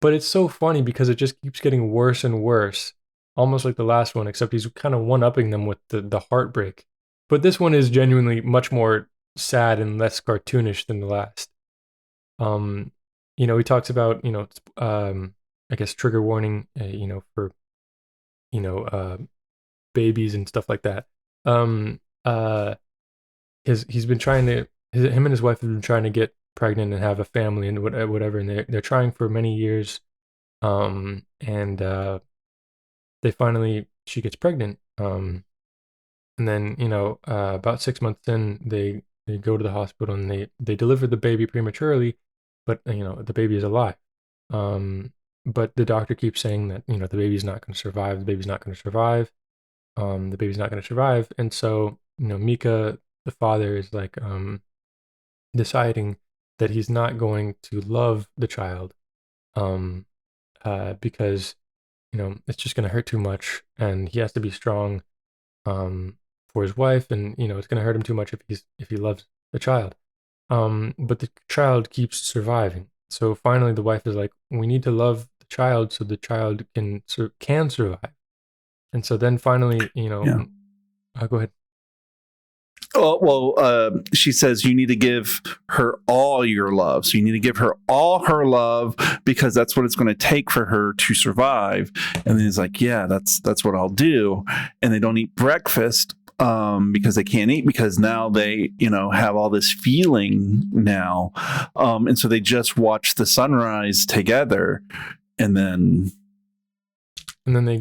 but it's so funny because it just keeps getting worse and worse, almost like the last one, except he's kind of one-upping them with the heartbreak. But this one is genuinely much more sad and less cartoonish than the last. He talks about, I guess trigger warning, for, babies and stuff like that. He's been trying to, him and his wife have been trying to get pregnant and have a family and whatever, and they're trying for many years. And they finally, she gets pregnant. And then, about 6 months in, they go to the hospital and they deliver the baby prematurely, but the baby is alive. But the doctor keeps saying that, the baby's not going to survive. The baby's not going to survive. The baby's not going to survive. And so, Mika, the father, is like deciding that he's not going to love the child because, it's just going to hurt too much, and he has to be strong for his wife, and, it's going to hurt him too much if he loves the child. But the child keeps surviving. So finally the wife is like, we need to love the child so the child can survive. And so then finally, go ahead. She says you need to give her all your love. So you need to give her all her love because that's what it's going to take for her to survive. And then he's like, yeah, that's what I'll do. And they don't eat breakfast because they can't eat, because now they, have all this feeling now. And so they just watch the sunrise together, and then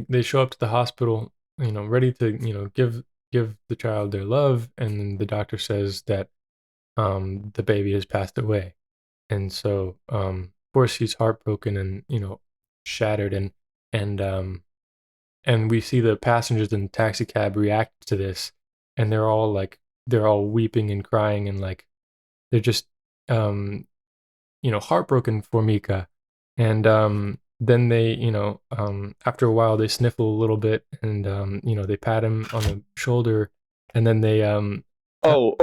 they show up to the hospital, ready to, give the child their love, and then the doctor says that the baby has passed away. And so of course he's heartbroken and, shattered, and we see the passengers in the taxi cab react to this, and they're all weeping and crying, and like they're just heartbroken for Mika. And then they, after a while they sniffle a little bit, and they pat him on the shoulder, and then they no.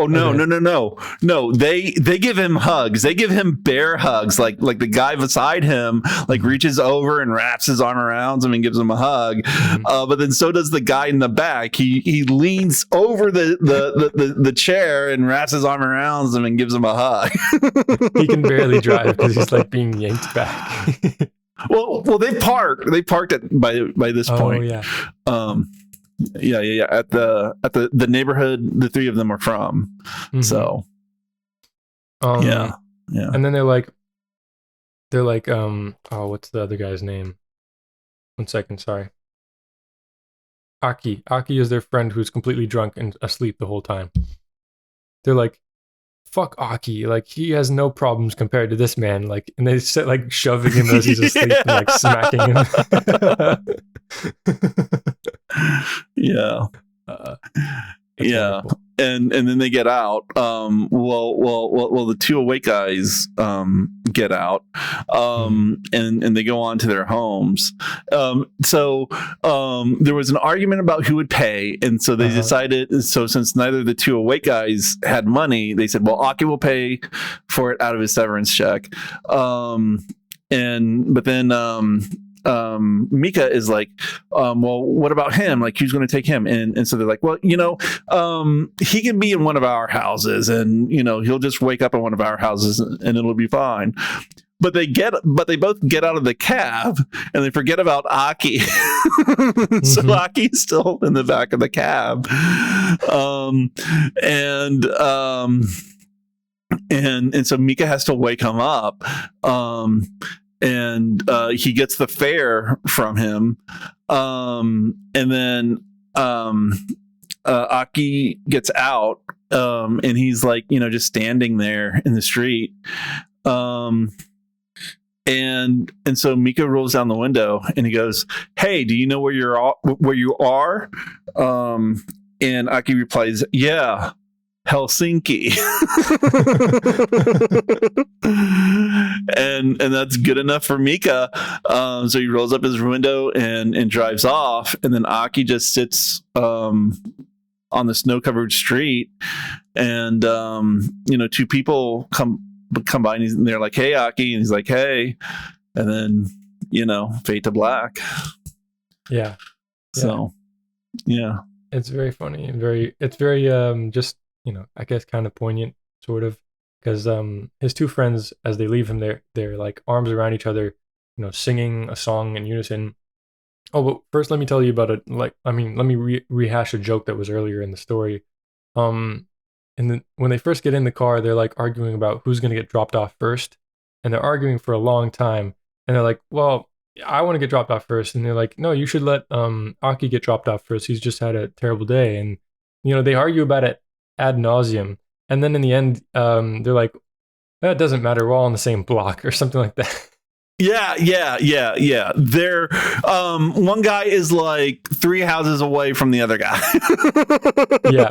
They give him hugs. They give him bear hugs. Like the guy beside him reaches over and wraps his arm around him and gives him a hug. But then so does the guy in the back. He leans over the chair and wraps his arm around him and gives him a hug. He can barely drive because he's being yanked back. well, they parked. They parked by this point. Yeah. Yeah. At the neighborhood the three of them are from. Mm-hmm. So, yeah. And then they're like, what's the other guy's name? 1 second, sorry. Aki. Aki is their friend who's completely drunk and asleep the whole time. They're like, fuck Aki, he has no problems compared to this man, and they sit shoving him as he's asleep and smacking him. Yeah. Yeah. And then they get out. Well, the two awake guys get out, and they go on to their homes. So there was an argument about who would pay, and so they decided. So since neither of the two awake guys had money, they said, "Well, Aki will pay for it out of his severance check." But then Mika is like, well, what about him? Who's going to take him? And so they're like, well, he can be in one of our houses, and he'll just wake up in one of our houses, and it'll be fine. But they both get out of the cab, and they forget about Aki. So Aki's still in the back of the cab, and so Mika has to wake him up. And he gets the fare from him, and then Aki gets out, and he's just standing there in the street, and so Mika rolls down the window and he goes, "Hey, do you know where you are?" And Aki replies, "Yeah, Helsinki." and that's good enough for Mika. So he rolls up his window and drives off, and then Aki just sits on the snow-covered street, and two people come by, and they're like, "Hey, Aki," and he's like, "Hey," and then fade to black. Yeah. So yeah, it's very funny and very just I guess kind of poignant, sort of, because his two friends, as they leave him, they're arms around each other, singing a song in unison. Oh, but first let me tell you about it. Let me rehash a joke that was earlier in the story. And then when they first get in the car, they're arguing about who's going to get dropped off first, and they're arguing for a long time. And they're like, "Well, I want to get dropped off first," and they're like, "No, you should let Aki get dropped off first. He's just had a terrible day." And they argue about it ad nauseum, and then in the end, they're like, "That doesn't matter. We're all on the same block," or something like that. Yeah. They're one guy is 3 houses away from the other guy. yeah.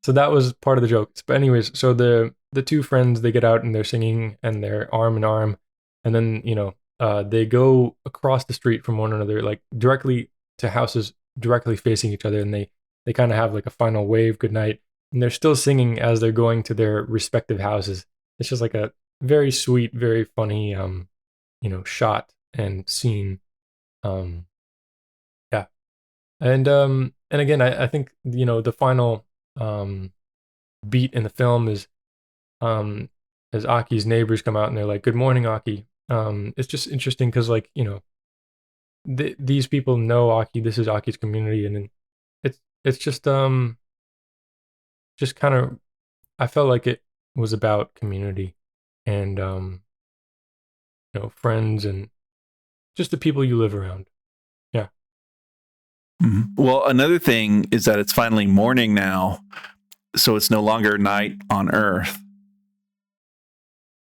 So that was part of the joke. But anyways, so the two friends, they get out and they're singing and they're arm in arm, and then they go across the street from one another, directly to houses directly facing each other, and they kind of have a final wave goodnight, and they're still singing as they're going to their respective houses. It's just a very sweet, very funny shot and scene. Yeah. And again, I think the final beat in the film is as Aki's neighbors come out and they're like, "Good morning, Aki." It's just interesting because these people know Aki. This is Aki's community, and then it's just kind of, I felt like it was about community and friends and just the people you live around. Yeah. Mm-hmm. Well, another thing is that it's finally morning now, so it's no longer night on Earth.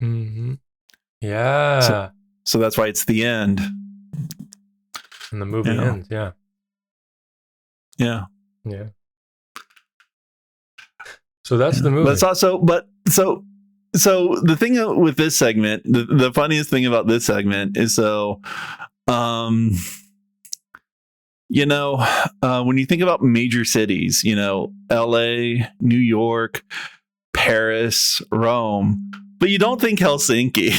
Mm-hmm. Yeah. So that's why it's the end. And the movie ends. Yeah. Yeah. Yeah. So that's the movie. That's also, so the thing with this segment, the funniest thing about this segment is when you think about major cities, LA, New York, Paris, Rome, but you don't think Helsinki.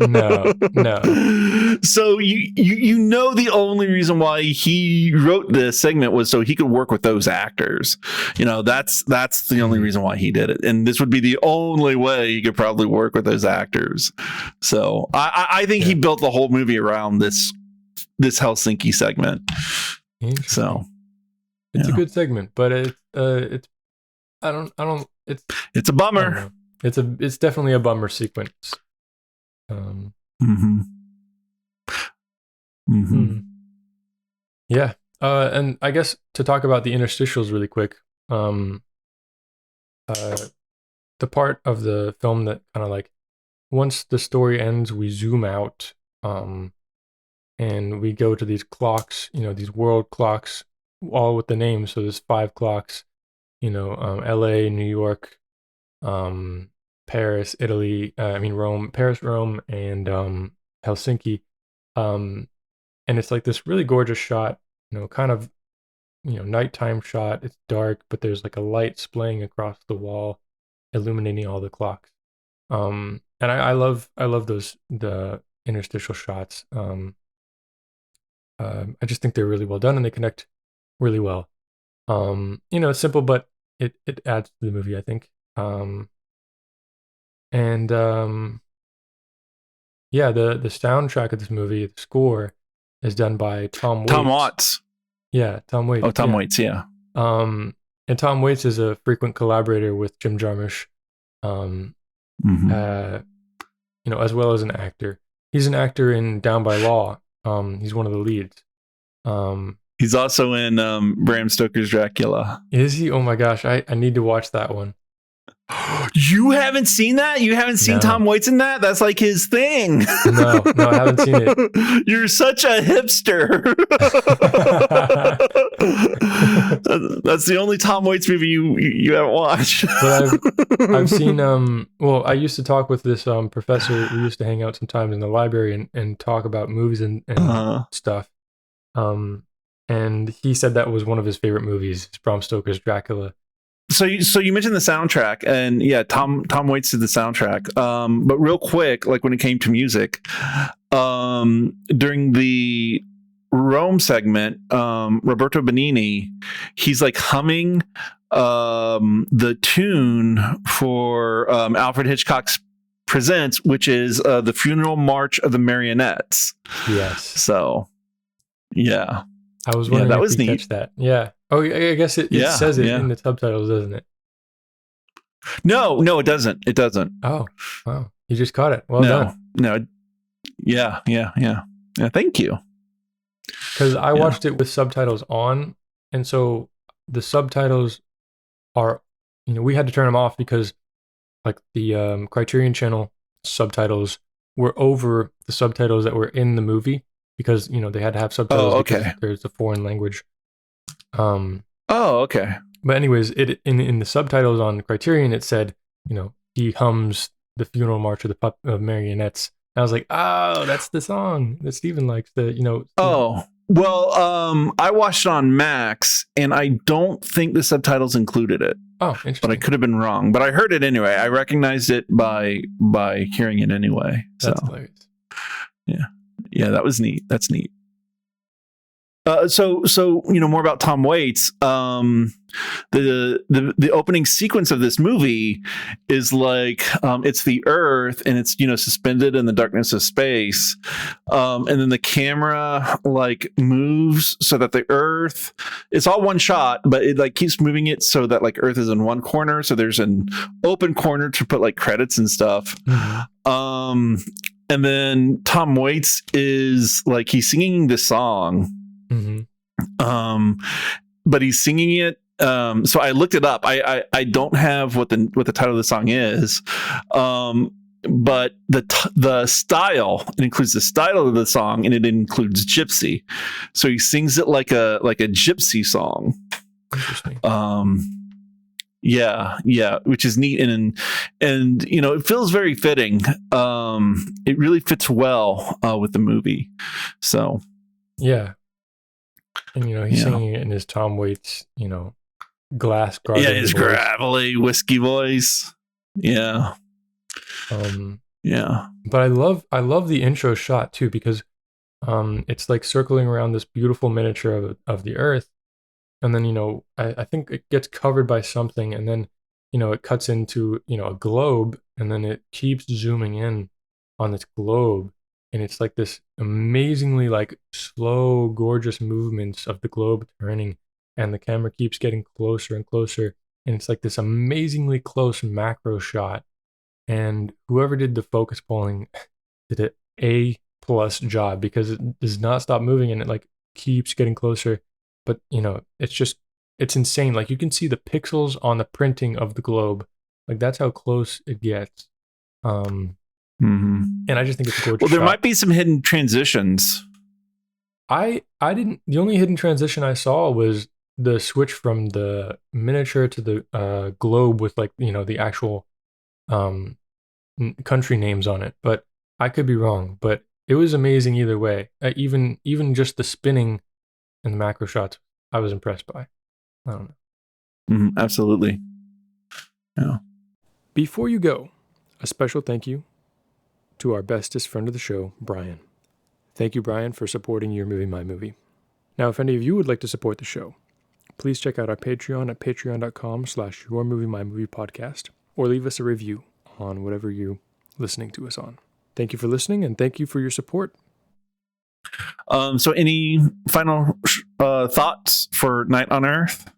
No. So the only reason why he wrote this segment was so he could work with those actors. That's the only reason why he did it, and this would be the only way he could probably work with those actors. So I think he built the whole movie around this Helsinki segment. So it's a good segment, but it's a bummer. It's definitely a bummer sequence. Yeah. And I guess to talk about the interstitials really quick, the part of the film that kind of like, once the story ends, we zoom out, and we go to these clocks, these world clocks, all with the names. So there's 5 clocks, LA, New York, Paris, Italy, Rome, and Helsinki. And it's like this really gorgeous shot, kind of, nighttime shot. It's dark, but there's like a light splaying across the wall, illuminating all the clocks. And I love the interstitial shots. I just think they're really well done and they connect really well. It's simple, but it adds to the movie, I think. The soundtrack of this movie, the score, is done by Tom Waits. Tom Watts. Yeah, Tom Waits. Oh, Tom Waits, yeah. And Tom Waits is a frequent collaborator with Jim Jarmusch, as well as an actor. He's an actor in Down by Law. He's one of the leads. He's also in Bram Stoker's Dracula. Is he? Oh my gosh, I need to watch that one. You haven't seen that? You haven't seen Tom Waits in that? That's like his thing. No, I haven't seen it. You're such a hipster. That's the only Tom Waits movie you haven't watched. But I've seen I used to talk with this professor. We used to hang out sometimes in the library and talk about movies and stuff. And he said that was one of his favorite movies, Bram Stoker's Dracula. So you mentioned the soundtrack, and yeah, Tom Waits did the soundtrack. But real quick, like when it came to music, during the Rome segment, Roberto Benigni, he's like humming the tune for Alfred Hitchcock's Presents, which is the Funeral March of the Marionettes. Yes. So, yeah. I was wondering if you catch that. Yeah. Oh, I guess it says it in the subtitles, doesn't it? No, it doesn't. It doesn't. Oh, wow. You just caught it. Well done. No. Yeah. Thank you. Because I watched it with subtitles on, and so the subtitles are, we had to turn them off because like the Criterion Channel subtitles were over the subtitles that were in the movie because, they had to have subtitles. Oh, okay. Because there's a foreign language. Okay. But anyways, it in the subtitles on Criterion, it said, he hums the Funeral March of Marionettes. And I was like, oh, that's the song that Steven likes. Oh, well, I watched it on Max, and I don't think the subtitles included it. Oh, interesting. But I could have been wrong. But I heard it anyway. I recognized it by hearing it anyway. That's hilarious. Yeah, that was neat. That's neat. So more about Tom Waits. The opening sequence of this movie is like it's the Earth, and it's suspended in the darkness of space, and then the camera like moves so that the Earth, it's all one shot, but it like keeps moving it so that like Earth is in one corner, so there's an open corner to put like credits and stuff. And then Tom Waits is like he's singing this song. But he's singing it. So I looked it up. I don't have what the title of the song is. But the style, it includes the style of the song, and it includes gypsy. So he sings it like a gypsy song. Interesting. Yeah, which is neat, and it feels very fitting. It really fits well with the movie. So yeah. And he's singing it in his Tom Waits, glass garden. Yeah, his gravelly whiskey voice. Yeah. Yeah. But I love the intro shot too, because it's like circling around this beautiful miniature of the Earth, and then I think it gets covered by something, and then it cuts into a globe, and then it keeps zooming in on this globe. And it's like this amazingly like slow, gorgeous movements of the globe turning, and the camera keeps getting closer and closer. And it's like this amazingly close macro shot. And whoever did the focus pulling did an A+ job, because it does not stop moving, and it like keeps getting closer. But it's insane. Like you can see the pixels on the printing of the globe. Like that's how close it gets. And I just think it's a gorgeous. Well, there shot. might be some hidden transitions. I didn't. The only hidden transition I saw was the switch from the miniature to the globe with like the actual country names on it. But I could be wrong. But it was amazing either way. Even just the spinning and the macro shots, I was impressed by. I don't know. Absolutely. Yeah. Before you go, a special thank you to our bestest friend of the show, Brian. Thank you, Brian, for supporting Your Movie, My Movie. Now, if any of you would like to support the show, please check out our Patreon at patreon.com/Your Movie, My Movie podcast, or leave us a review on whatever you're listening to us on. Thank you for listening, and thank you for your support. So any final thoughts for Night on Earth?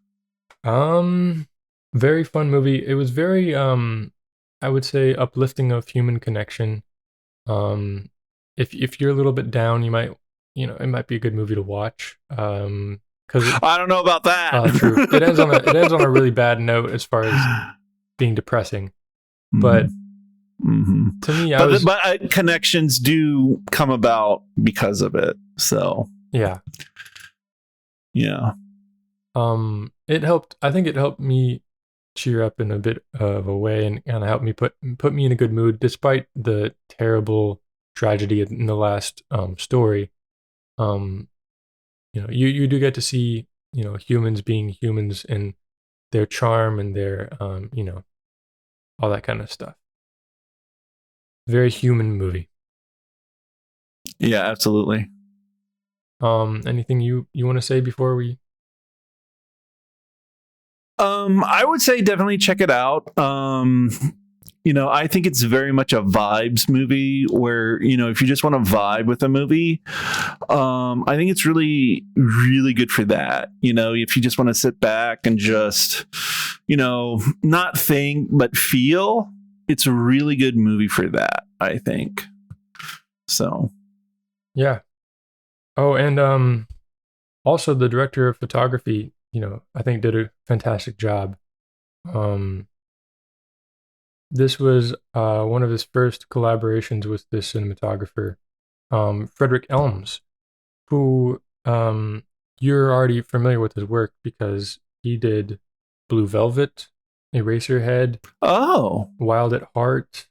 Very fun movie. It was very, I would say, uplifting of human connection. If you're a little bit down, you might, it might be a good movie to watch. Because I don't know about that. True. It ends on a really bad note as far as being depressing. But to me, but connections do come about because of it. So yeah. It helped. I think it helped me cheer up in a bit of a way, and kind of helped me put me in a good mood, despite the terrible tragedy in the last story. You do get to see humans being humans and their charm and their all that kind of stuff. Very human movie. Yeah, absolutely. Anything you want to say before we? I would say definitely check it out. I think it's very much a vibes movie where, if you just want to vibe with a movie, I think it's really, really good for that. If you just want to sit back and just, not think, but feel, it's a really good movie for that, I think. So. Yeah. Oh, and also the director of photography, I think did a fantastic job. This was one of his first collaborations with this cinematographer, Frederick Elms, who you're already familiar with his work because he did Blue Velvet, Eraserhead, Wild at Heart,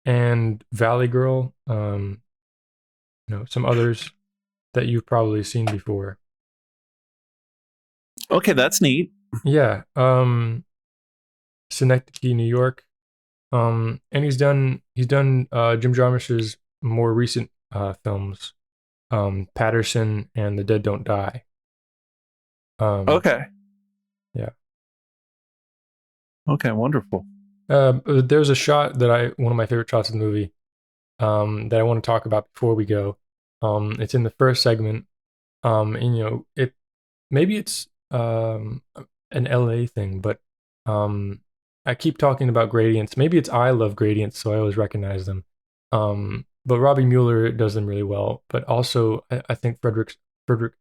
and Valley Girl, some others that you've probably seen before. Okay, that's neat. Yeah. Synecdoche, New York. And he's done Jim Jarmusch's more recent films. Patterson and The Dead Don't Die. Okay. Yeah. Okay, wonderful. There's a shot one of my favorite shots of the movie, that I want to talk about before we go. It's in the first segment. And maybe it's an LA thing, but I keep talking about gradients. Maybe it's I love gradients, so I always recognize them. But Robbie Mueller does them really well. But also, I think Frederick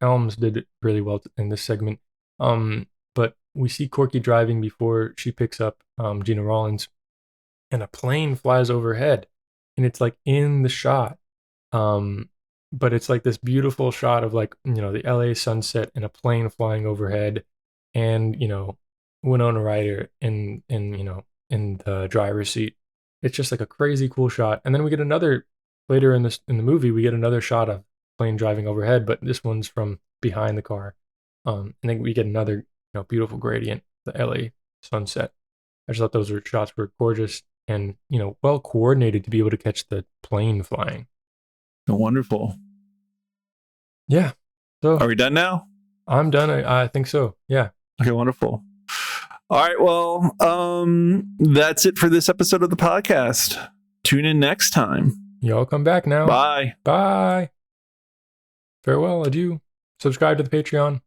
Elms did it really well in this segment. But we see Corky driving before she picks up Gina Rollins, and a plane flies overhead, and it's like in the shot. But it's like this beautiful shot of like, the LA sunset and a plane flying overhead, and Winona Ryder in the driver's seat. It's just like a crazy cool shot. And then we get another later in the movie, we get another shot of plane driving overhead, but this one's from behind the car. And then we get another beautiful gradient, the LA sunset. I just thought those shots were gorgeous and well coordinated to be able to catch the plane flying. Wonderful. Yeah. So are we done now? I'm done. I think so. Yeah. Okay, wonderful. All right, well, that's it for this episode of the podcast. Tune in next time. Y'all come back now. Bye. Bye. Farewell. Adieu. Subscribe to the Patreon.